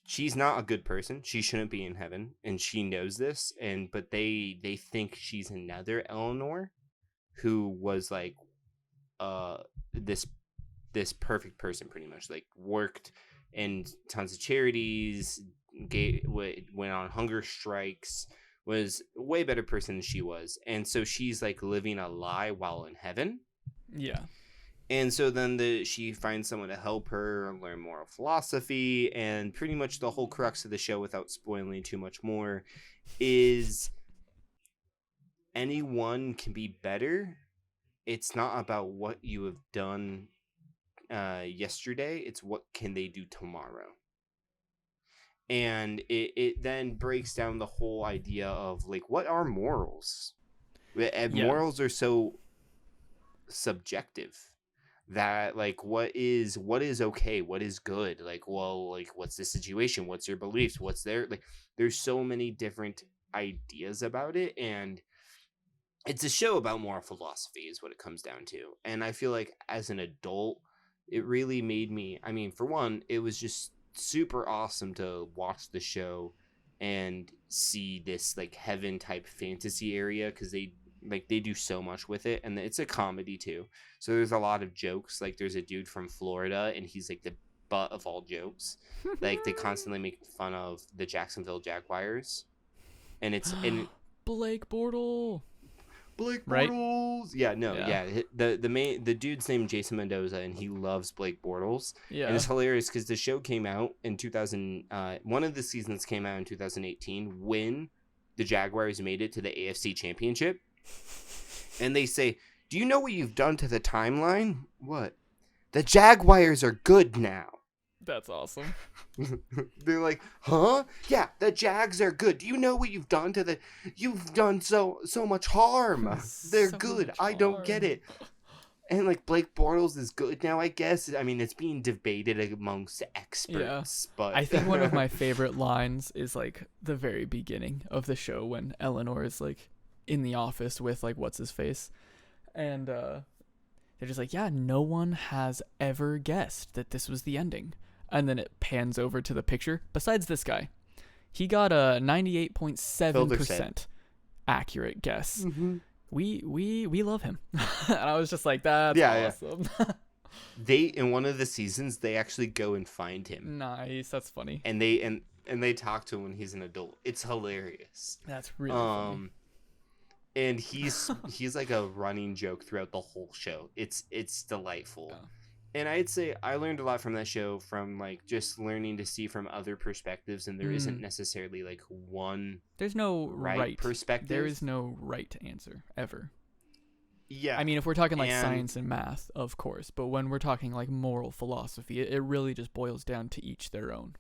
[SPEAKER 2] she's not a good person. She shouldn't be in heaven, and she knows this. But they think she's another Eleanor, who was like this perfect person, pretty much, like worked in tons of charities, went on hunger strikes, was a way better person than she was, and so she's like living a lie while in heaven.
[SPEAKER 1] Yeah.
[SPEAKER 2] And so then she finds someone to help her learn moral philosophy, and pretty much the whole crux of the show, without spoiling too much more, is anyone can be better. It's not about what you have done yesterday. It's what can they do tomorrow. And it then breaks down the whole idea of like, what are morals? Morals are so subjective. That like what is okay, what is good, like, well, like, what's the situation, what's your beliefs, what's there, like, there's so many different ideas about it, and it's a show about moral philosophy is what it comes down to. And I feel like as an adult, it really made me, I mean, for one, it was just super awesome to watch the show and see this like heaven type fantasy area, because they do so much with it, and it's a comedy too. So there's a lot of jokes. Like there's a dude from Florida, and he's like the butt of all jokes. Like they constantly make fun of the Jacksonville Jaguars, and it's
[SPEAKER 1] Blake Bortles.
[SPEAKER 2] Right? Yeah, no, yeah. The dude's named Jason Mendoza, and he loves Blake Bortles. Yeah, and it's hilarious because the show came out in 2000. One of the seasons came out in 2018 when the Jaguars made it to the AFC Championship. And they say, do you know what you've done to the timeline? What? The Jaguars are good now.
[SPEAKER 1] That's awesome.
[SPEAKER 2] They're like, huh? Yeah, the Jags are good. Do you know what you've done to the... You've done so much harm. They're so good. I don't get it. And like Blake Bortles is good now, I guess. I mean, it's being debated amongst experts. But I
[SPEAKER 1] think one of my favorite lines is like the very beginning of the show when Eleanor is like in the office with like what's his face, and they're just like, yeah, no one has ever guessed that this was the ending. And then it pans over to the picture. Besides this guy, he got a 98.7% accurate guess. Mm-hmm. We love him. And I was just like, that's awesome.
[SPEAKER 2] They, in one of the seasons, they actually go and find him.
[SPEAKER 1] Nice, that's funny.
[SPEAKER 2] And they talk to him when he's an adult. It's hilarious.
[SPEAKER 1] That's really funny.
[SPEAKER 2] And he's like a running joke throughout the whole show. It's delightful. Yeah. And I'd say I learned a lot from that show, from like just learning to see from other perspectives, and there isn't necessarily like one.
[SPEAKER 1] There's no right
[SPEAKER 2] perspective.
[SPEAKER 1] There is no right answer ever.
[SPEAKER 2] Yeah.
[SPEAKER 1] I mean, if we're talking like science and math, of course, but when we're talking like moral philosophy, it really just boils down to each their own.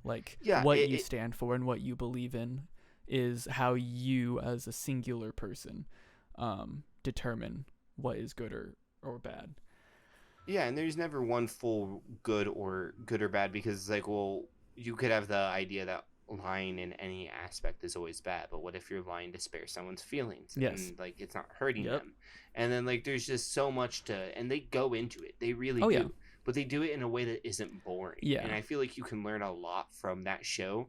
[SPEAKER 1] Like what you stand for and what you believe in is how you as a singular person determine what is good or bad.
[SPEAKER 2] Yeah, and there's never one full good or bad, because it's like, well, you could have the idea that lying in any aspect is always bad, but what if you're lying to spare someone's feelings?
[SPEAKER 1] Yes.
[SPEAKER 2] And like it's not hurting them. And then like there's just so much and they go into it. They really do.
[SPEAKER 1] Yeah.
[SPEAKER 2] But they do it in a way that isn't boring.
[SPEAKER 1] Yeah.
[SPEAKER 2] And I feel like you can learn a lot from that show,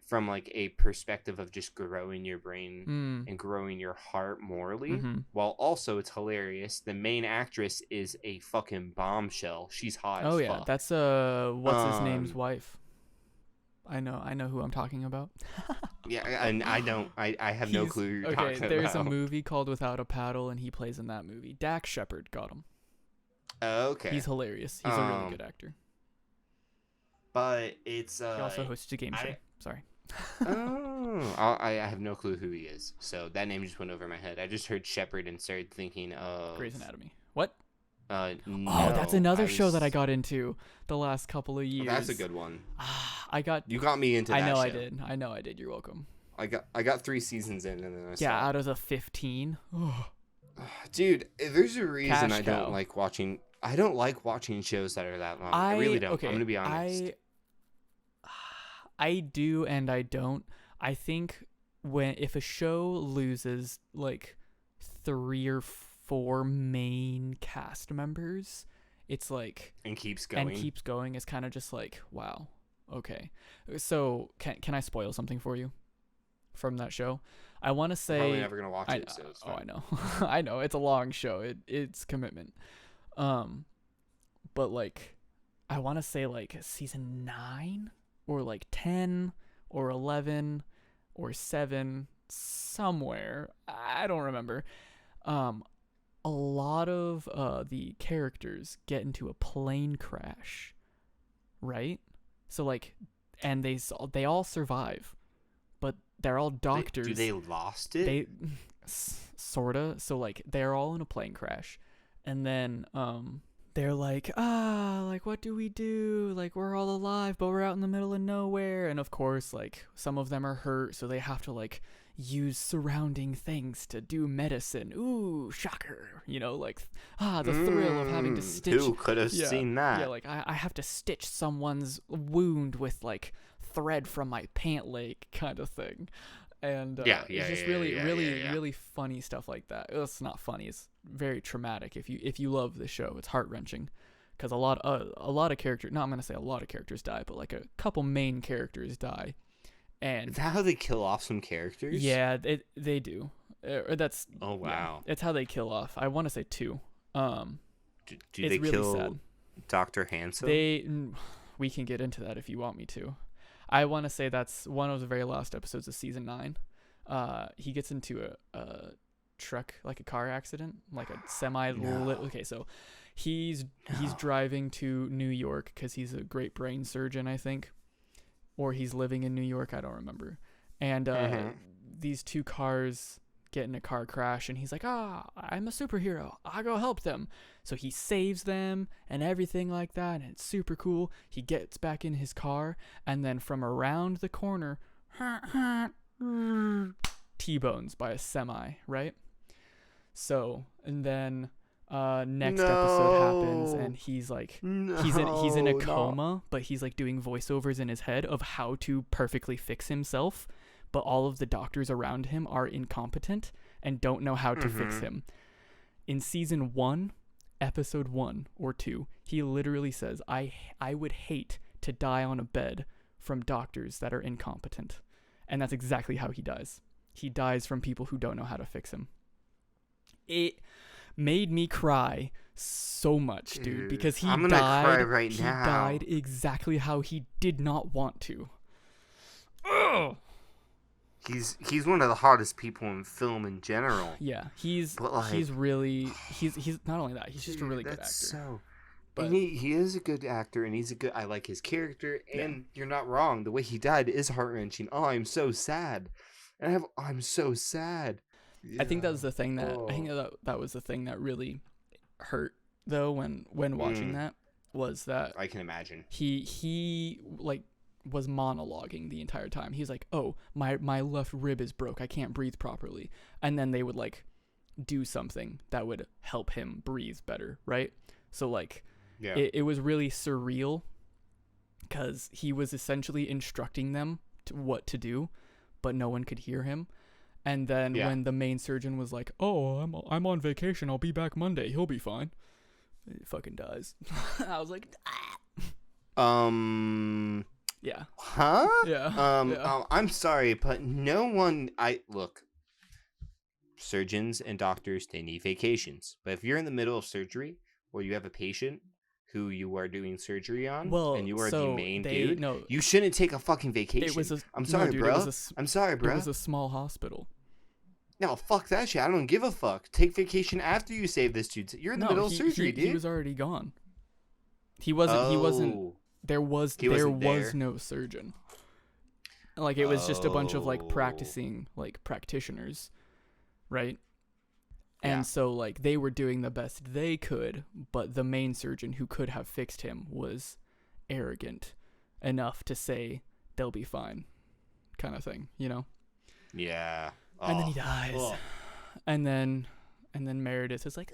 [SPEAKER 2] from like a perspective of just growing your brain and growing your heart morally, while also it's hilarious. The main actress is a fucking bombshell. She's hot as fuck.
[SPEAKER 1] That's what's his name's wife. I know who I'm talking about.
[SPEAKER 2] Yeah, and I have no clue who you're talking about.
[SPEAKER 1] There's a movie called Without a Paddle, and he plays in that movie. Dax Shepard got him.
[SPEAKER 2] Okay.
[SPEAKER 1] He's hilarious. He's a really good actor.
[SPEAKER 2] But it's
[SPEAKER 1] He also hosts a game show. Sorry.
[SPEAKER 2] I have no clue who he is. So that name just went over my head. I just heard Shepard and started thinking of
[SPEAKER 1] Grey's Anatomy. What?
[SPEAKER 2] No,
[SPEAKER 1] oh, that's another show that I got into the last couple of years.
[SPEAKER 2] That's a good one.
[SPEAKER 1] You
[SPEAKER 2] got me into that show.
[SPEAKER 1] I know I did. You're welcome.
[SPEAKER 2] I got 3 seasons in, and then I stopped.
[SPEAKER 1] Out of the 15.
[SPEAKER 2] Dude, there's a reason
[SPEAKER 1] Cash
[SPEAKER 2] I
[SPEAKER 1] cow.
[SPEAKER 2] don't like watching. I don't like watching shows that are that long. I really don't.
[SPEAKER 1] Okay,
[SPEAKER 2] I'm gonna be honest.
[SPEAKER 1] I do and I don't. I think if a show loses like 3 or 4 main cast members, it's like
[SPEAKER 2] and keeps going.
[SPEAKER 1] It's kind of just like, wow, okay. So can I spoil something for you from that show? I want to say
[SPEAKER 2] probably never gonna watch it. So it's fine.
[SPEAKER 1] I know. I know it's a long show. It's commitment. But like, I want to say like season 9 or like 10 or 11 or 7 somewhere. I don't remember. A lot of the characters get into a plane crash, right? So like, and they all survive, but they're all doctors.
[SPEAKER 2] They lost it?
[SPEAKER 1] They sorta. So like, they're all in a plane crash, and then they're like, like, what do we do? Like, we're all alive, but we're out in the middle of nowhere. And of course, like, some of them are hurt, so they have to like use surrounding things to do medicine. Ooh, shocker. You know, like, the thrill of having to stitch.
[SPEAKER 2] Who could have seen that?
[SPEAKER 1] Yeah, like, I have to stitch someone's wound with, like, thread from my pant leg kind of thing. And it's just really funny stuff like that. It's not funny. It's very traumatic. If you love the show, it's heart-wrenching. Because a lot of characters, not I'm going to say a lot of characters die, but like a couple main characters die. And
[SPEAKER 2] is that how they kill off some characters?
[SPEAKER 1] Yeah, they do. That's
[SPEAKER 2] oh wow.
[SPEAKER 1] Yeah, it's how they kill off. I want to say 2.
[SPEAKER 2] Do they
[SPEAKER 1] really
[SPEAKER 2] kill
[SPEAKER 1] sad.
[SPEAKER 2] Dr. Handsome?
[SPEAKER 1] We can get into that if you want me to. I want to say that's one of the very last episodes of season 9. He gets into a truck, like a car accident, like a semi. Okay, so he's driving to New York because he's a great brain surgeon, I think. Or he's living in New York, I don't remember. And these 2 cars get in a car crash, and he's like, I'm a superhero. I'll go help them. So he saves them and everything like that, and it's super cool. He gets back in his car, and then from around the corner, T-bones by a semi, right? So, and then next episode happens, and he's like he's in a coma, but he's like doing voiceovers in his head of how to perfectly fix himself, but all of the doctors around him are incompetent and don't know how to fix him. In season 1, episode 1 or 2, he literally says, I would hate to die on a bed from doctors that are incompetent. And that's exactly how he dies. He dies from people who don't know how to fix him. It made me cry so much, dude, because he died exactly how he did not want to. Ugh.
[SPEAKER 2] He's one of the hottest people in film in general.
[SPEAKER 1] Yeah, he's not only that, he's just a really good actor.
[SPEAKER 2] But he is a good actor, and I like his character, and you're not wrong. The way he died is heart-wrenching. Oh, I'm so sad. I'm so sad. Yeah.
[SPEAKER 1] I think that was the thing that was the thing that really hurt though when watching that, was that
[SPEAKER 2] I can imagine
[SPEAKER 1] he like was monologuing the entire time. He's like, oh, my left rib is broke, I can't breathe properly, and then they would like do something that would help him breathe better, right? So like it was really surreal because he was essentially instructing them what to do, but no one could hear him. And then when the main surgeon was like, oh, I'm on vacation, I'll be back Monday, he'll be fine, he fucking dies. I was like, yeah.
[SPEAKER 2] Huh?
[SPEAKER 1] Yeah.
[SPEAKER 2] I'm sorry, but no one. Look. Surgeons and doctors, they need vacations. But if you're in the middle of surgery, or you have a patient who you are doing surgery on, and you are the main dude, you shouldn't take a fucking vacation. I'm sorry, bro. It was a small hospital. No, fuck that shit. I don't give a fuck. Take vacation after you save this dude. You're in the
[SPEAKER 1] No,
[SPEAKER 2] middle of surgery, dude.
[SPEAKER 1] he was already gone. He wasn't.
[SPEAKER 2] Oh,
[SPEAKER 1] There was
[SPEAKER 2] he wasn't there.
[SPEAKER 1] no surgeon. Like it was just a bunch of like
[SPEAKER 2] Oh,
[SPEAKER 1] practicing like practitioners, right?
[SPEAKER 2] yeah.
[SPEAKER 1] And so like they were doing the best they could, but the main surgeon who could have fixed him was arrogant enough to say they'll be fine, kind of thing, you know?
[SPEAKER 2] Yeah.
[SPEAKER 1] And then
[SPEAKER 2] Oh.
[SPEAKER 1] he dies.
[SPEAKER 2] Oh.
[SPEAKER 1] And then Meredith is like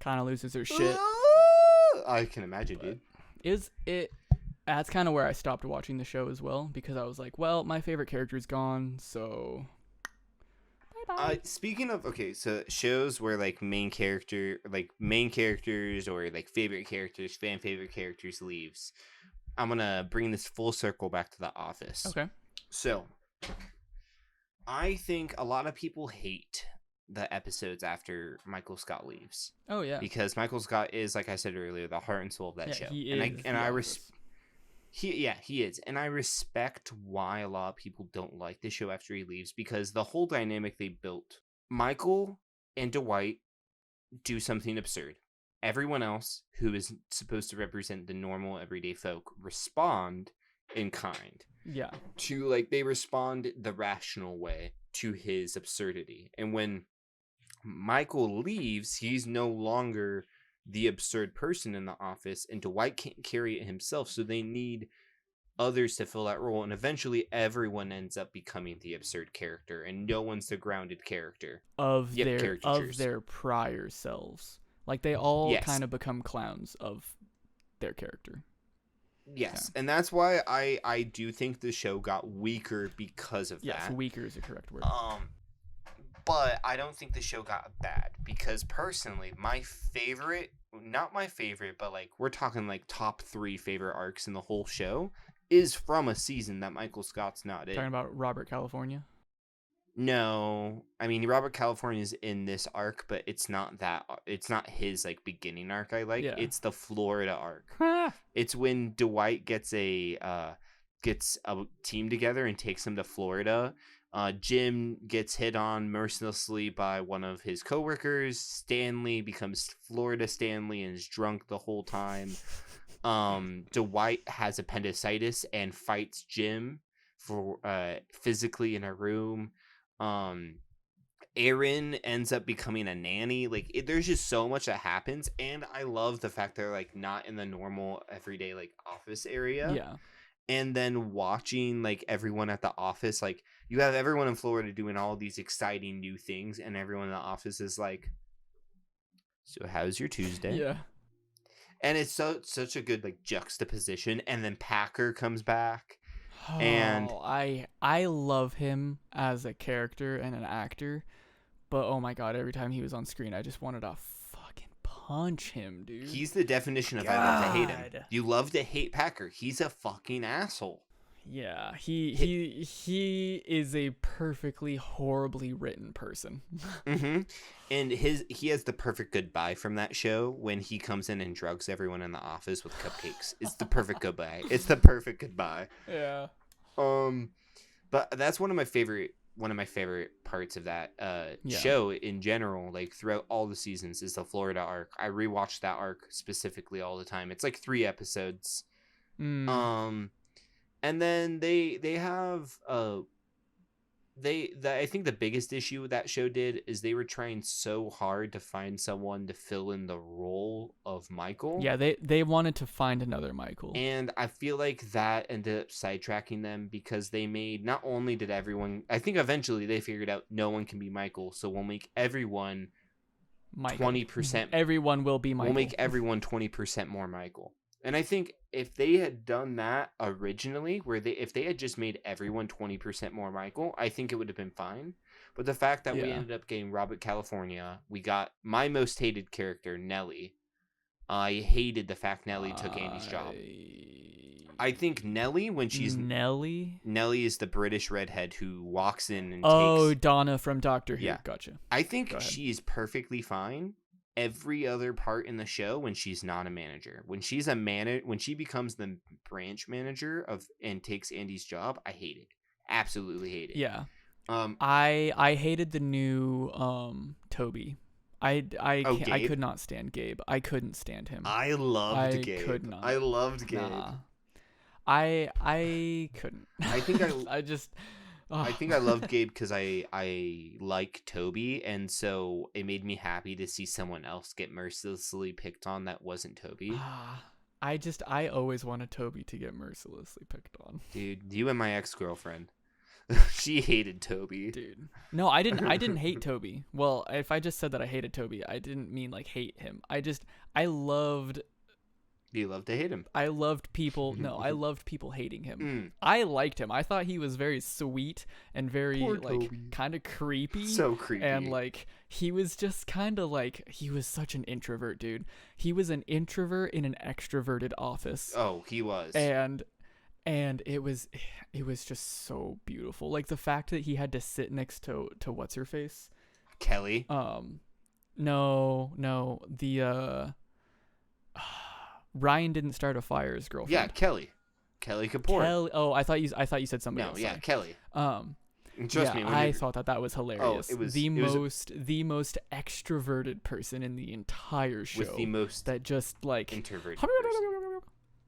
[SPEAKER 1] kind of loses her shit.
[SPEAKER 2] I can imagine,
[SPEAKER 1] But
[SPEAKER 2] dude.
[SPEAKER 1] is it that's kind of where I stopped watching the show as well, because I was like, well, my favorite character's gone, so bye-bye.
[SPEAKER 2] Speaking of, okay, so shows where like main characters or like favorite characters, fan favorite characters leaves. I'm gonna bring this full circle back to The Office.
[SPEAKER 1] Okay.
[SPEAKER 2] So, I think a lot of people hate the episodes after Michael Scott leaves
[SPEAKER 1] Oh yeah.
[SPEAKER 2] because Michael Scott is, like I said earlier, the heart and soul of that
[SPEAKER 1] Yeah,
[SPEAKER 2] show.
[SPEAKER 1] he
[SPEAKER 2] and
[SPEAKER 1] is.
[SPEAKER 2] he is, and I respect why a lot of people don't like the show after he leaves, because the whole dynamic they built, Michael and Dwight do something absurd. Everyone else who is supposed to represent the normal everyday folk respond in kind.
[SPEAKER 1] Yeah.
[SPEAKER 2] They respond the rational way to his absurdity. And when Michael leaves, he's no longer the absurd person in the office, and Dwight can't carry it himself, so they need others to fill that role, and eventually everyone ends up becoming the absurd character, and no one's the grounded character
[SPEAKER 1] Of
[SPEAKER 2] caricatures.
[SPEAKER 1] their prior selves. Like they all
[SPEAKER 2] Yes.
[SPEAKER 1] kind of become clowns of their character.
[SPEAKER 2] Yes, and that's why I do think the show got weaker because of
[SPEAKER 1] Yes,
[SPEAKER 2] that.
[SPEAKER 1] weaker is the correct word.
[SPEAKER 2] But I don't think the show got bad, because personally, my favorite, not my favorite, but like we're talking like top 3 favorite arcs in the whole show, is from a season that Michael Scott's not in.
[SPEAKER 1] Talking about Robert California.
[SPEAKER 2] No, I mean Robert California's in this arc, but it's not his like beginning arc I like.
[SPEAKER 1] Yeah.
[SPEAKER 2] It's the Florida arc. It's when Dwight gets a team together and takes them to Florida. Jim gets hit on mercilessly by one of his coworkers. Stanley becomes Florida Stanley and is drunk the whole time. Dwight has appendicitis and fights Jim for physically in a room. Aaron ends up becoming a nanny. Like there's just so much that happens, and I love the fact they're like not in the normal everyday like office area.
[SPEAKER 1] Yeah.
[SPEAKER 2] And then watching like everyone at the office, like you have everyone in Florida doing all these exciting new things, and everyone in the office is like, "So how's your Tuesday?"
[SPEAKER 1] Yeah.
[SPEAKER 2] And it's such a good like juxtaposition. And then Packer comes back.
[SPEAKER 1] Oh,
[SPEAKER 2] And
[SPEAKER 1] I love him as a character and an actor, but oh my god, every time he was on screen, I just wanted to fucking punch him, dude.
[SPEAKER 2] He's the definition of I love to hate him. You love to hate Packer. He's a fucking asshole.
[SPEAKER 1] Yeah, he is a perfectly horribly written person.
[SPEAKER 2] Mm-hmm. And he has the perfect goodbye from that show when he comes in and drugs everyone in the office with cupcakes. It's the perfect goodbye. It's the perfect goodbye.
[SPEAKER 1] Yeah.
[SPEAKER 2] But that's one of my favorite parts of that show in general. Like throughout all the seasons is the Florida arc. I rewatch that arc specifically all the time. It's like 3 episodes. And then they have I think the biggest issue that show did is they were trying so hard to find someone to fill in the role of Michael.
[SPEAKER 1] Yeah, they wanted to find another Michael.
[SPEAKER 2] And I feel like that ended up sidetracking them, because they made, not only did everyone, I think eventually they figured out no one can be Michael, so we'll make everyone
[SPEAKER 1] Michael.
[SPEAKER 2] 20%.
[SPEAKER 1] Everyone will be Michael.
[SPEAKER 2] We'll make everyone 20% more Michael. And I think if they had done that originally, if they had just made everyone 20% more Michael, I think it would have been fine. But the fact that we ended up getting Robert California, we got my most hated character, Nellie. I hated the fact Nellie took Andy's job. I think Nellie, when she's...
[SPEAKER 1] Nellie
[SPEAKER 2] is the British redhead who walks in and takes...
[SPEAKER 1] Donna from Doctor Who.
[SPEAKER 2] Yeah.
[SPEAKER 1] Gotcha.
[SPEAKER 2] I think she's perfectly fine every other part in the show when she's not a manager. When she's when she becomes the branch manager and takes Andy's job, I hate it. Absolutely hate it.
[SPEAKER 1] Yeah. I hated the new Toby. I
[SPEAKER 2] Gabe.
[SPEAKER 1] could not stand Gabe. I couldn't stand him.
[SPEAKER 2] I loved
[SPEAKER 1] I
[SPEAKER 2] Gabe.
[SPEAKER 1] could not.
[SPEAKER 2] I loved Gabe.
[SPEAKER 1] Nah. I couldn't.
[SPEAKER 2] I think
[SPEAKER 1] I just
[SPEAKER 2] I think I loved Gabe because I like Toby, and so it made me happy to see someone else get mercilessly picked on that wasn't Toby.
[SPEAKER 1] I always wanted Toby to get mercilessly picked on.
[SPEAKER 2] Dude, you and my ex-girlfriend. She hated Toby.
[SPEAKER 1] Dude. No, I didn't hate Toby. Well, if I just said that I hated Toby, I didn't mean like hate him. I loved
[SPEAKER 2] You love to hate him.
[SPEAKER 1] I loved people hating him.
[SPEAKER 2] Mm.
[SPEAKER 1] I liked him. I thought he was very sweet and very
[SPEAKER 2] Poor
[SPEAKER 1] like
[SPEAKER 2] Toby.
[SPEAKER 1] kind of creepy.
[SPEAKER 2] So creepy.
[SPEAKER 1] And like he was just kind of like he was such an introvert, dude. He was an introvert in an extroverted office.
[SPEAKER 2] Oh, he was.
[SPEAKER 1] And it was just so beautiful. Like the fact that he had to sit next to what's her face?
[SPEAKER 2] Kelly.
[SPEAKER 1] No, the Ryan didn't start a fire, his girlfriend.
[SPEAKER 2] Yeah, Kelly Kapoor.
[SPEAKER 1] Oh, I thought you said somebody else.
[SPEAKER 2] No, yeah, Kelly.
[SPEAKER 1] Trust me, I thought that was hilarious.
[SPEAKER 2] Oh, it was
[SPEAKER 1] the most extroverted person in the entire show.
[SPEAKER 2] With the most
[SPEAKER 1] that just like
[SPEAKER 2] introverted person.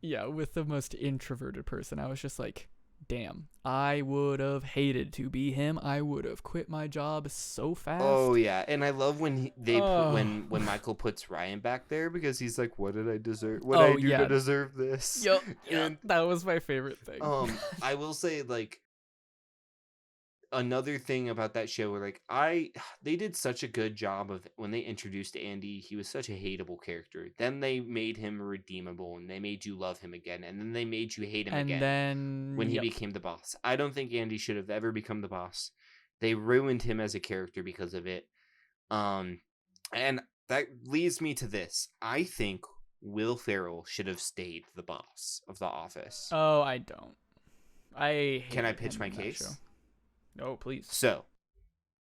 [SPEAKER 1] Yeah, with the most introverted person. I was just like, damn, I would have hated to be him. I would have quit my job so fast.
[SPEAKER 2] Oh yeah, and I love when when Michael puts Ryan back there because he's like, "What did I deserve? What did I do to deserve this?"
[SPEAKER 1] Yep, that was my favorite thing.
[SPEAKER 2] I will say like another thing about that show where like they did such a good job of when they introduced Andy, he was such a hateable character. Then they made him redeemable and they made you love him again, and then they made you hate him again.
[SPEAKER 1] And then
[SPEAKER 2] when he became the boss. I don't think Andy should have ever become the boss. They ruined him as a character because of it. And that leads me to this. I think Will Ferrell should have stayed the boss of The Office.
[SPEAKER 1] Oh, I don't.
[SPEAKER 2] Can I pitch my case?
[SPEAKER 1] No, please.
[SPEAKER 2] So,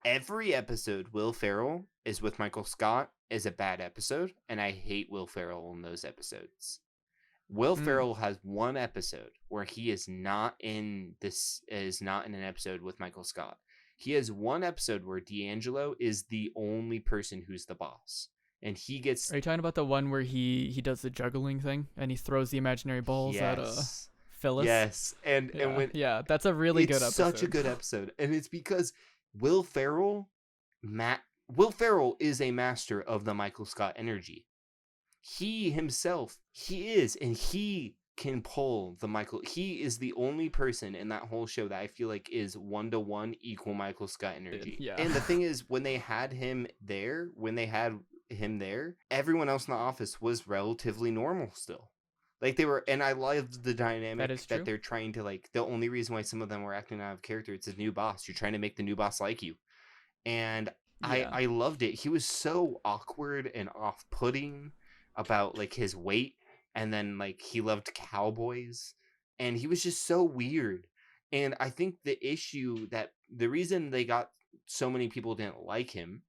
[SPEAKER 2] every episode Will Ferrell is with Michael Scott is a bad episode, and I hate Will Ferrell in those episodes. Will Ferrell has one episode where he is not in an episode with Michael Scott. He has one episode where D'Angelo is the only person who's the boss. And he gets...
[SPEAKER 1] Are you talking about the one where he does the juggling thing and he throws the imaginary balls at Phyllis?
[SPEAKER 2] Yes. And when
[SPEAKER 1] that's a really good episode.
[SPEAKER 2] It's such a good episode. And it's because Will Ferrell is a master of the Michael Scott energy. He himself, he can pull the Michael. He is the only person in that whole show that I feel like is 1-to-1 equal Michael Scott energy.
[SPEAKER 1] Yeah.
[SPEAKER 2] And the thing is, when they had him there, everyone else in the office was relatively normal still. Like they were, and I loved the dynamic that they're trying to like. The only reason why some of them were acting out of character, it's a new boss. You're trying to make the new boss like you, and I loved it. He was so awkward and off-putting about like his weight, and then like he loved cowboys, and he was just so weird. And I think the reason they got so many people didn't like him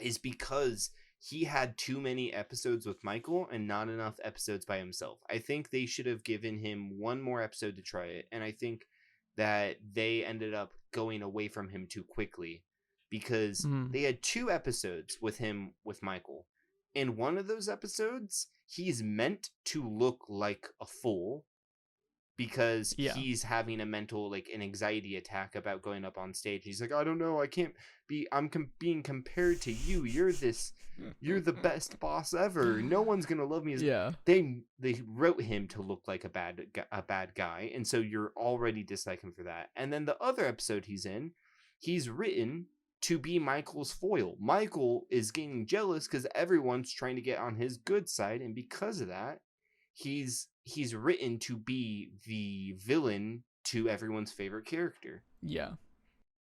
[SPEAKER 2] is because he had too many episodes with Michael and not enough episodes by himself. I think they should have given him one more episode to try it, and I think that they ended up going away from him too quickly because they had 2 episodes with him with Michael. In one of those episodes, he's meant to look like a fool because he's having a mental, like, an anxiety attack about going up on stage. He's like, I don't know, I'm being compared to you. You're the best boss ever. No one's gonna love me. They wrote him to look like a bad guy, and so you're already disliking him for that. And then the other episode he's in, he's written to be Michael's foil. Michael is getting jealous because everyone's trying to get on his good side, and because of that, he's written to be the villain to everyone's favorite character.
[SPEAKER 1] Yeah.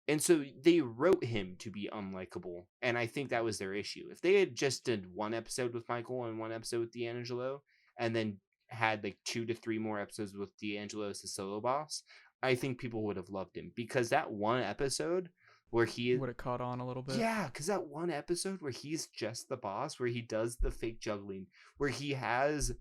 [SPEAKER 2] And so they wrote him to be unlikable, and I think that was their issue. If they had just did one episode with Michael and one episode with D'Angelo, and then had like 2 to 3 more episodes with D'Angelo as the solo boss, I think people would have loved him, because that one episode where he
[SPEAKER 1] would have caught on a little bit.
[SPEAKER 2] Yeah, because that one episode where he's just the boss, where he does the fake juggling, where he has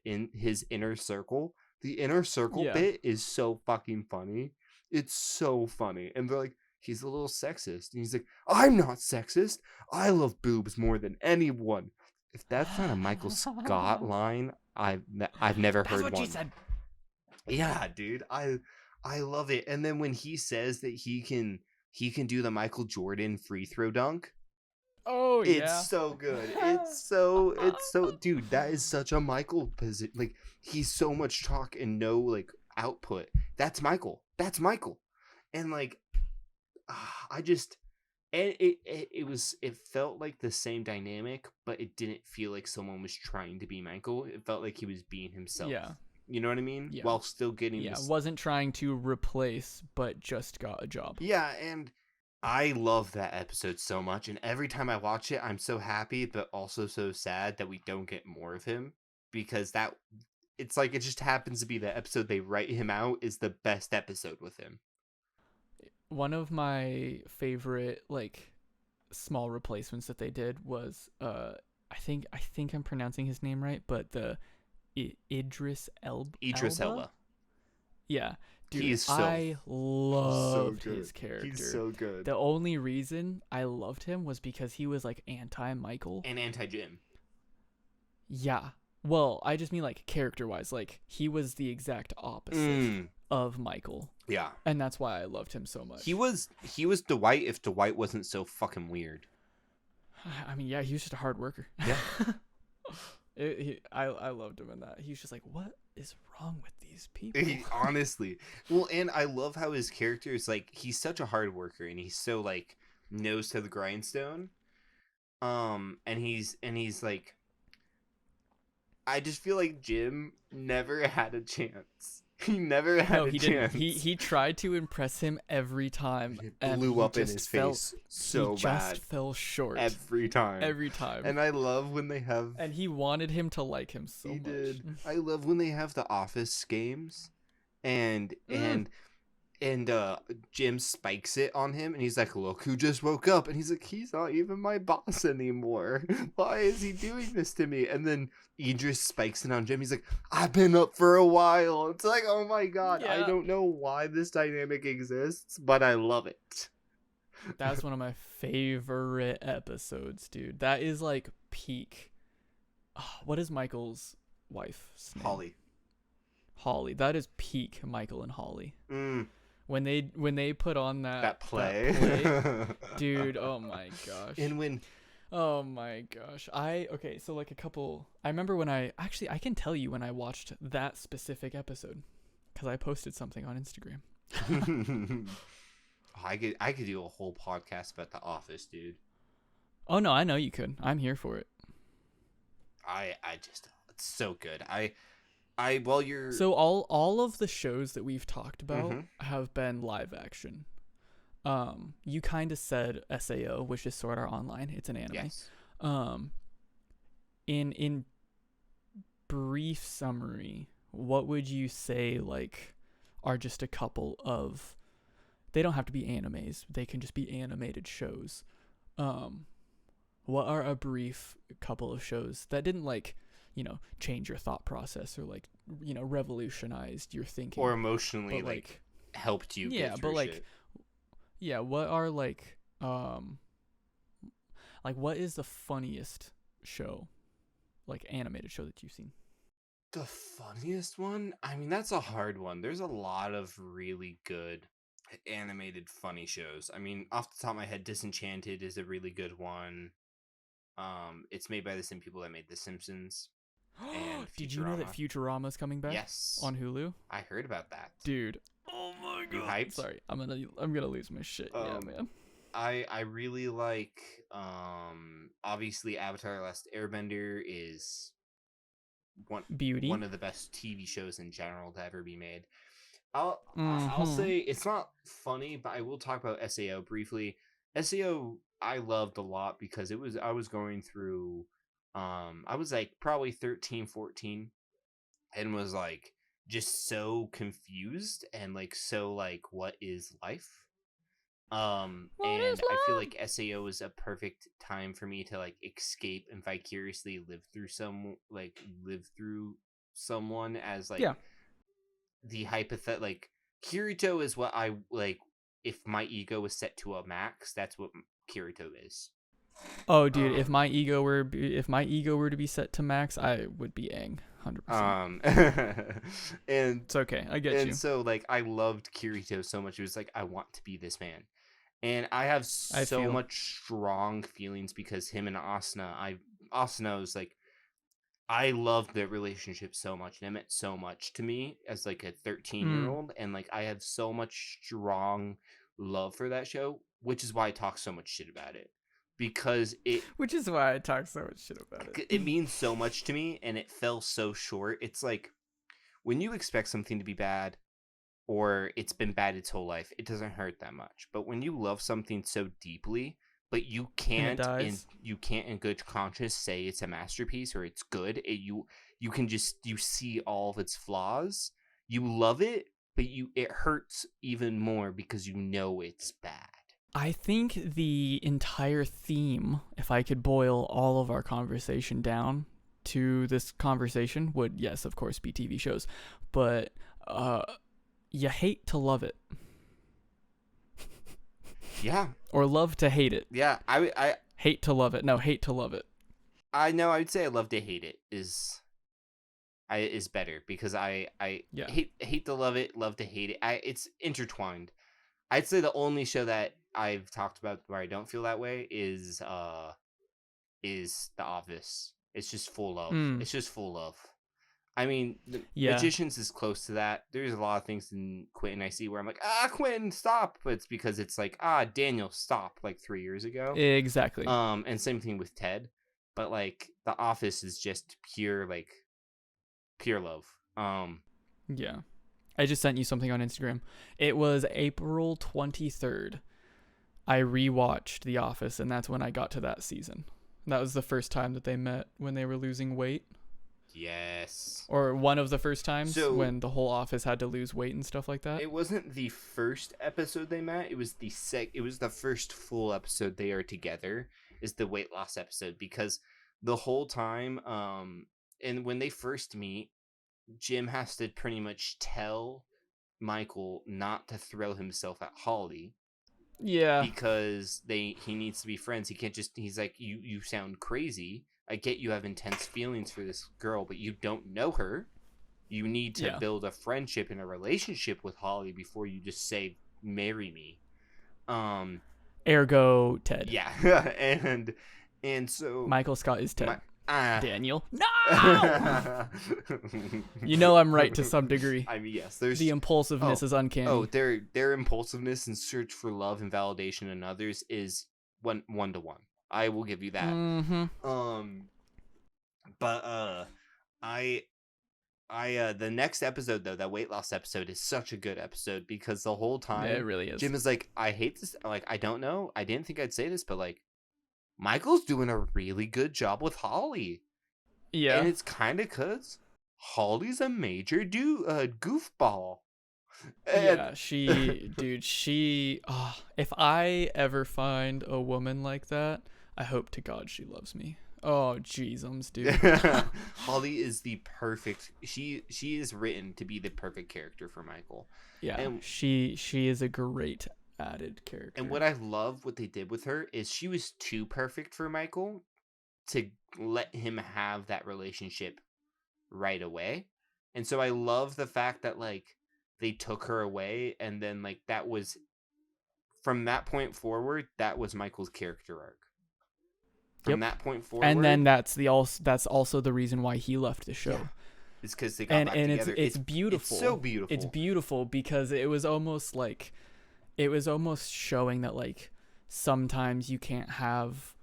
[SPEAKER 2] his inner circle. The inner circle bit is so fucking funny. It's so funny. And they're like, he's a little sexist. And he's like, I'm not sexist. I love boobs more than anyone. If that's not a Michael Scott line, I've never
[SPEAKER 1] That's
[SPEAKER 2] heard
[SPEAKER 1] what
[SPEAKER 2] one.
[SPEAKER 1] she said.
[SPEAKER 2] Yeah, dude, I love it. And then when he says that he can do the Michael Jordan free throw dunk,
[SPEAKER 1] Oh
[SPEAKER 2] it's
[SPEAKER 1] yeah.
[SPEAKER 2] so good. It's so dude, that is such a Michael position. Like he's so much talk and no like output. That's Michael. That's Michael. And like I just and it felt like the same dynamic, but it didn't feel like someone was trying to be Michael. It felt like he was being himself.
[SPEAKER 1] Yeah.
[SPEAKER 2] You know what I mean?
[SPEAKER 1] Yeah.
[SPEAKER 2] While still getting
[SPEAKER 1] Yeah.
[SPEAKER 2] this.
[SPEAKER 1] Wasn't trying to replace, but just got a job.
[SPEAKER 2] Yeah, and I love that episode so much, and every time I watch it, I'm so happy, but also so sad that we don't get more of him, because that it's like it just happens to be the episode they write him out is the best episode with him.
[SPEAKER 1] One of my favorite like small replacements that they did was I think I'm pronouncing his name right, but the Idris Elba. Yeah. Dude, I loved his character.
[SPEAKER 2] He's so good.
[SPEAKER 1] The only reason I loved him was because he was like anti-Michael.
[SPEAKER 2] And anti-Jim.
[SPEAKER 1] Yeah. Well, I just mean like character-wise. Like he was the exact opposite of Michael.
[SPEAKER 2] Yeah.
[SPEAKER 1] And that's why I loved him so much.
[SPEAKER 2] He was Dwight if Dwight wasn't so fucking weird.
[SPEAKER 1] I mean, yeah, he was just a hard worker.
[SPEAKER 2] Yeah.
[SPEAKER 1] I loved him in that. He was just like, what is wrong with these people?
[SPEAKER 2] Honestly. Well, and I love how his character is like, he's such a hard worker and he's so like nose to the grindstone. And he's like, I just feel like Jim never had a chance. He never had a chance.
[SPEAKER 1] He tried to impress him every time.
[SPEAKER 2] It blew up in his face so bad.
[SPEAKER 1] He just fell short.
[SPEAKER 2] Every time.
[SPEAKER 1] And
[SPEAKER 2] I love when they have...
[SPEAKER 1] And he wanted him to like him so much.
[SPEAKER 2] He did. I love when they have the Office games. And Jim spikes it on him. And he's like, look who just woke up. And he's like, he's not even my boss anymore. Why is he doing this to me? And then Idris spikes it on Jim. He's like, I've been up for a while. It's like, oh my god, yeah. I don't know why this dynamic exists, but I love it.
[SPEAKER 1] That's one of my favorite episodes, dude. That is like peak. Oh, what is Michael's wife's name? Holly. That is peak Michael and Holly. When they put on that play dude, oh my gosh.
[SPEAKER 2] And when...
[SPEAKER 1] Oh my gosh. I remember when I can tell you when I watched that specific episode because I posted something on Instagram.
[SPEAKER 2] I could do a whole podcast about The Office, dude.
[SPEAKER 1] Oh no, I know you could. I'm here for it.
[SPEAKER 2] I just, it's so good.
[SPEAKER 1] So all of the shows that we've talked about have been live action. You kind of said SAO, which is Sword Art Online. It's an anime.
[SPEAKER 2] Yes.
[SPEAKER 1] In brief summary, what would you say like are just a couple of? They don't have to be animes. They can just be animated shows. What are a brief couple of shows that didn't like, change your thought process or like, revolutionized your thinking
[SPEAKER 2] or emotionally like helped you get through shit?
[SPEAKER 1] Yeah, what are like what is the funniest show, like animated show that you've seen?
[SPEAKER 2] The funniest one? I mean, that's a hard one. There's a lot of really good animated funny shows. I mean, off the top of my head, Disenchanted is a really good one. It's made by the same people that made The Simpsons. And
[SPEAKER 1] Did you know that Futurama's coming back?
[SPEAKER 2] Yes.
[SPEAKER 1] On Hulu?
[SPEAKER 2] I heard about that.
[SPEAKER 1] Dude. Oh my god.
[SPEAKER 2] You hyped?
[SPEAKER 1] Sorry, I'm gonna lose my shit. Yeah, man.
[SPEAKER 2] I really like obviously Avatar: The Last Airbender is one of the best TV shows in general to ever be made. I'll say it's not funny, but I will talk about SAO briefly. SAO I loved a lot because I was going through I was like probably 13, 14 and was like just so confused and like so like what is life? And I feel like SAO is a perfect time for me to like escape and vicariously live through someone as like the hypothetical. Like Kirito is what I like if my ego was set to a max, that's what Kirito is.
[SPEAKER 1] Oh, dude, if my ego were to be set to max, I would be Aang,
[SPEAKER 2] 100%. And
[SPEAKER 1] it's okay, I get you.
[SPEAKER 2] And so like I loved Kirito so much. It was like I want to be this man, and I have so much strong feelings because him and Asuna. Asuna was like, I loved their relationship so much, and it meant so much to me as like a 13-year-old, and like I have so much strong love for that show, which is why I talk so much shit about it. Because it means so much to me, and it fell so short. It's like when you expect something to be bad, or it's been bad its whole life, it doesn't hurt that much. But when you love something so deeply, but you can't in good conscience say it's a masterpiece or it's good, you can just see all of its flaws. You love it, but it hurts even more because you know it's bad.
[SPEAKER 1] I think the entire theme, if I could boil all of our conversation down to this conversation, would, yes, of course, be TV shows. But you hate to love it.
[SPEAKER 2] Yeah.
[SPEAKER 1] Or love to hate it.
[SPEAKER 2] Yeah, I
[SPEAKER 1] hate to love it. No, hate to love it.
[SPEAKER 2] I know. I would say I love to hate it is better because I hate to love it, love to hate it. It's intertwined. I'd say the only show that I've talked about where I don't feel that way is The Office. It's just full love. It's just full love. I mean, Magicians is close to that. There's a lot of things in Quintin I see where I'm like, Quintin, stop. But it's because it's like, Daniel, stop, like 3 years ago.
[SPEAKER 1] Exactly.
[SPEAKER 2] And same thing with Ted. But like The Office is just pure love.
[SPEAKER 1] Yeah. I just sent you something on Instagram. It was April 23rd. I rewatched The Office, and that's when I got to that season. That was the first time that they met when they were losing weight.
[SPEAKER 2] Yes.
[SPEAKER 1] Or one of the first times when the whole office had to lose weight and stuff like that.
[SPEAKER 2] It wasn't the first episode they met. It was the first full episode they are together. Is the weight loss episode, because the whole time, and when they first meet, Jim has to pretty much tell Michael not to throw himself at Holly.
[SPEAKER 1] Yeah.
[SPEAKER 2] Because he needs to be friends. He can't just, he's like, you sound crazy. I get you have intense feelings for this girl, but you don't know her. You need to build a friendship and a relationship with Holly before you just say, marry me.
[SPEAKER 1] Ergo Ted.
[SPEAKER 2] Yeah. and so
[SPEAKER 1] Michael Scott is Ted. Daniel. No! You know I'm right to some degree.
[SPEAKER 2] I mean, yes. There's
[SPEAKER 1] the impulsiveness is uncanny.
[SPEAKER 2] Oh, their impulsiveness and search for love and validation in others is one to one. I will give you that.
[SPEAKER 1] Mm-hmm.
[SPEAKER 2] But the next episode though, that weight loss episode, is such a good episode because the whole time
[SPEAKER 1] it really is.
[SPEAKER 2] Jim is like, I hate this. Like, I don't know. I didn't think I'd say this, but like, Michael's doing a really good job with Holly.
[SPEAKER 1] Yeah.
[SPEAKER 2] And it's kind of because Holly's a major goofball.
[SPEAKER 1] Yeah, if I ever find a woman like that, I hope to God she loves me. Oh, jeezums, dude.
[SPEAKER 2] Holly is the perfect, she is written to be the perfect character for Michael.
[SPEAKER 1] Yeah, and she is a great added character.
[SPEAKER 2] And what I love what they did with her is she was too perfect for Michael to let him have that relationship right away. And so I love the fact that like they took her away, and then like that was, from that point forward, that was Michael's character arc. From that point forward,
[SPEAKER 1] and then that's also the reason why he left the show.
[SPEAKER 2] Yeah. It's because they got back together.
[SPEAKER 1] It's beautiful.
[SPEAKER 2] It's so beautiful.
[SPEAKER 1] It's beautiful because it was almost showing that like sometimes you can't have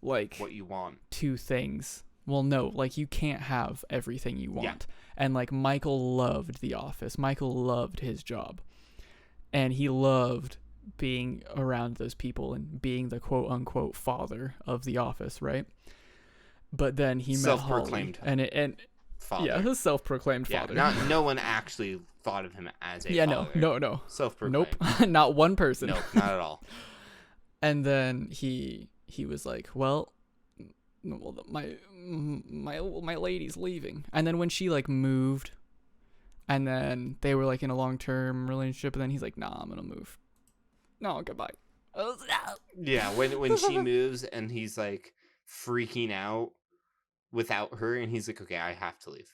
[SPEAKER 1] like
[SPEAKER 2] what you want,
[SPEAKER 1] two things. Well, no, like you can't have everything you want. Yeah. And like Michael loved The Office. Michael loved his job, and he loved being around those people and being the quote unquote father of The Office, right? But then he met Holly, and
[SPEAKER 2] father.
[SPEAKER 1] Yeah, his self-proclaimed father.
[SPEAKER 2] No one actually thought of him as a father.
[SPEAKER 1] No.
[SPEAKER 2] Self-proclaimed.
[SPEAKER 1] Nope, not one person.
[SPEAKER 2] Nope, not at all.
[SPEAKER 1] And then he was like, well, my lady's leaving. And then when she like moved, and then they were like in a long-term relationship, and then he's like, nah, I'm gonna move. No, goodbye.
[SPEAKER 2] Yeah, when she moves and he's like freaking out without her, and he's like, okay, I have to leave.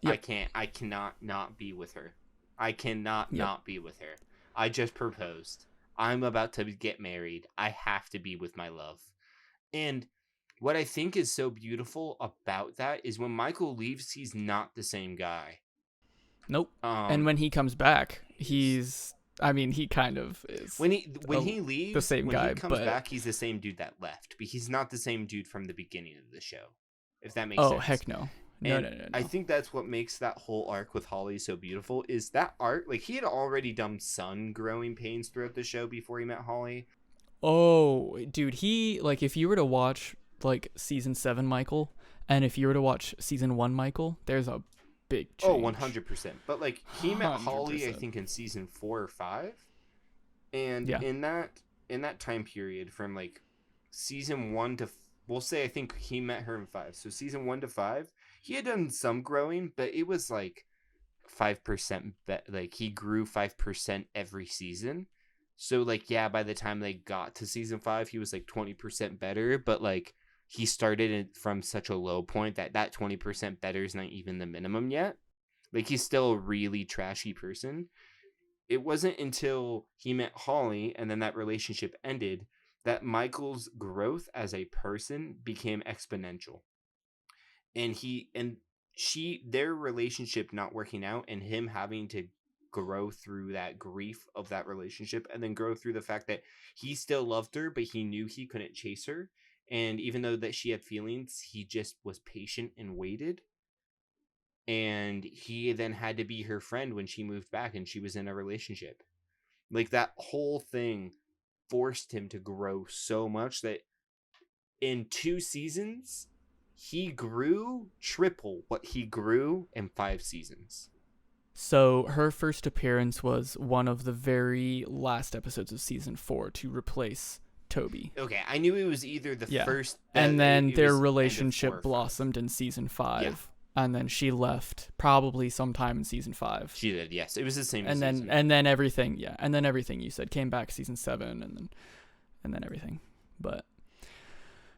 [SPEAKER 2] Yep. I cannot not be with her. I cannot not be with her. I just proposed. I'm about to get married. I have to be with my love. And what I think is so beautiful about that is when Michael leaves, he's not the same guy.
[SPEAKER 1] Nope. And when he comes back, he kind of is.
[SPEAKER 2] When he leaves,
[SPEAKER 1] the same guy,
[SPEAKER 2] when he comes back, he's the same dude that left. But he's not the same dude from the beginning of the show. If that makes sense.
[SPEAKER 1] Oh, heck no. No.
[SPEAKER 2] I think that's what makes that whole arc with Holly so beautiful, is that arc, like, he had already done some growing pains throughout the show before he met Holly.
[SPEAKER 1] Oh, dude, if you were to watch, like, season 7 Michael, and if you were to watch season 1 Michael, there's a big change.
[SPEAKER 2] Oh, 100%. But, like, he met 100%. Holly, I think, in season 4 or 5. And in that time period from, like, season 1 to... We'll say I think he met her in 5. So season 1 to 5, he had done some growing, but it was like 5%. Like, he grew 5% every season. So, like, yeah, by the time they got to season 5, he was like 20% better. But, like, he started it from such a low point that 20% better is not even the minimum yet. Like, he's still a really trashy person. It wasn't until he met Holly and then that relationship ended that Michael's growth as a person became exponential. And their relationship not working out and him having to grow through that grief of that relationship and then grow through the fact that he still loved her, but he knew he couldn't chase her. And even though that she had feelings, he just was patient and waited. And he then had to be her friend when she moved back and she was in a relationship. Like, that whole thing forced him to grow so much that in 2 seasons, he grew triple what he grew in 5 seasons.
[SPEAKER 1] So her first appearance was one of the very last episodes of season 4 to replace Toby.
[SPEAKER 2] Okay, I knew it was either the first...
[SPEAKER 1] And then their relationship blossomed in season 5. Yeah. And then she left probably sometime in season 5.
[SPEAKER 2] She did, yes. It was the same
[SPEAKER 1] and
[SPEAKER 2] season.
[SPEAKER 1] And then everything, and then everything you said came back season 7 and then everything. But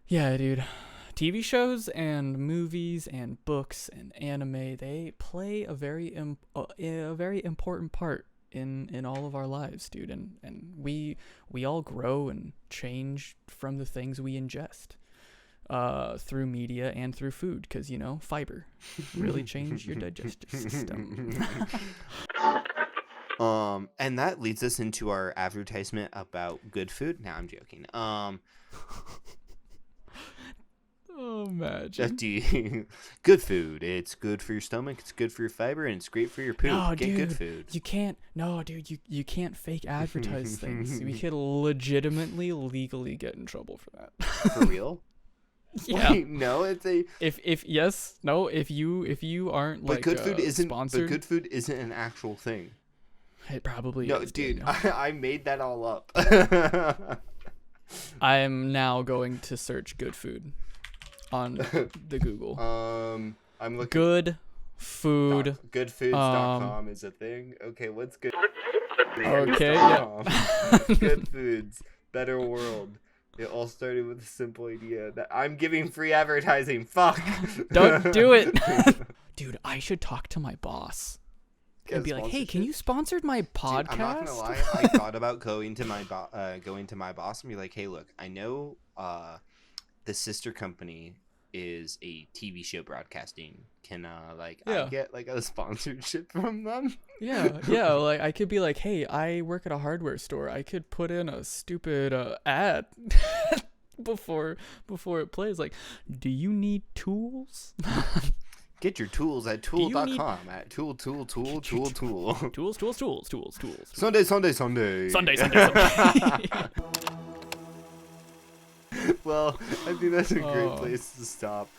[SPEAKER 1] yeah, dude. TV shows and movies and books and anime, they play a very important part in all of our lives, dude. And we all grow and change from the things we ingest. Through media and through food, because, fiber really change your digestive system.
[SPEAKER 2] And that leads us into our advertisement about good food. Now I'm joking.
[SPEAKER 1] Oh, imagine.
[SPEAKER 2] Good food. It's good for your stomach. It's good for your fiber, and it's great for your poop.
[SPEAKER 1] No,
[SPEAKER 2] Get
[SPEAKER 1] dude,
[SPEAKER 2] good food.
[SPEAKER 1] You can't. No, dude. You can't fake advertise things. We could legitimately, legally get in trouble for that.
[SPEAKER 2] For real?
[SPEAKER 1] Yeah.
[SPEAKER 2] Wait, no, it's a
[SPEAKER 1] if you aren't
[SPEAKER 2] but
[SPEAKER 1] like
[SPEAKER 2] good food isn't
[SPEAKER 1] sponsored.
[SPEAKER 2] But good food isn't an actual thing.
[SPEAKER 1] It probably
[SPEAKER 2] no,
[SPEAKER 1] is.
[SPEAKER 2] Dude, I made that all up.
[SPEAKER 1] I am now going to search good food on the Google.
[SPEAKER 2] I'm looking.
[SPEAKER 1] Good food.
[SPEAKER 2] Goodfoods.com is a thing. Okay, what's good?
[SPEAKER 1] Okay. Yeah.
[SPEAKER 2] Good foods, better world. It all started with a simple idea that I'm giving free advertising. Fuck.
[SPEAKER 1] Don't do it. Dude, I should talk to my boss. And be like, hey, can you sponsor my podcast? Dude, I'm not gonna
[SPEAKER 2] lie. I thought about going to my boss and be like, hey, look, I know the sister company is a TV show broadcasting. Can I get like a sponsorship from them?
[SPEAKER 1] Yeah. Like, I could be like, hey, I work at a hardware store. I could put in a stupid ad before it plays. Like, do you need tools?
[SPEAKER 2] Get your tools at tool.com at tool. Tools. Sunday. Well, I think that's a great place to stop.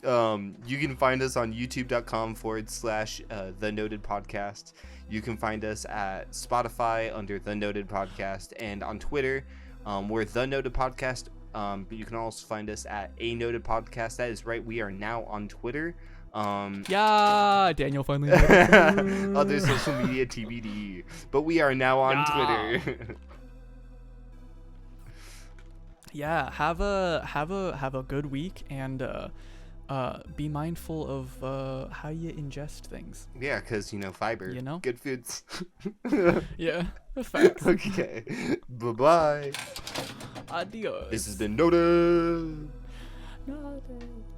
[SPEAKER 2] You can find us on youtube.com/The Noted Podcast. You can find us at Spotify under The Noted Podcast, and on Twitter, we're The Noted Podcast. But you can also find us at A Noted Podcast. That is right. We are now on Twitter.
[SPEAKER 1] Daniel finally.
[SPEAKER 2] Other social media TBD. But we are now on Twitter.
[SPEAKER 1] Yeah, have a good week, and be mindful of how you ingest things.
[SPEAKER 2] Yeah, because, fiber.
[SPEAKER 1] You know?
[SPEAKER 2] Good foods.
[SPEAKER 1] Yeah, facts.
[SPEAKER 2] Okay. Bye-bye.
[SPEAKER 1] Adios.
[SPEAKER 2] This has been Noted.
[SPEAKER 1] Noted.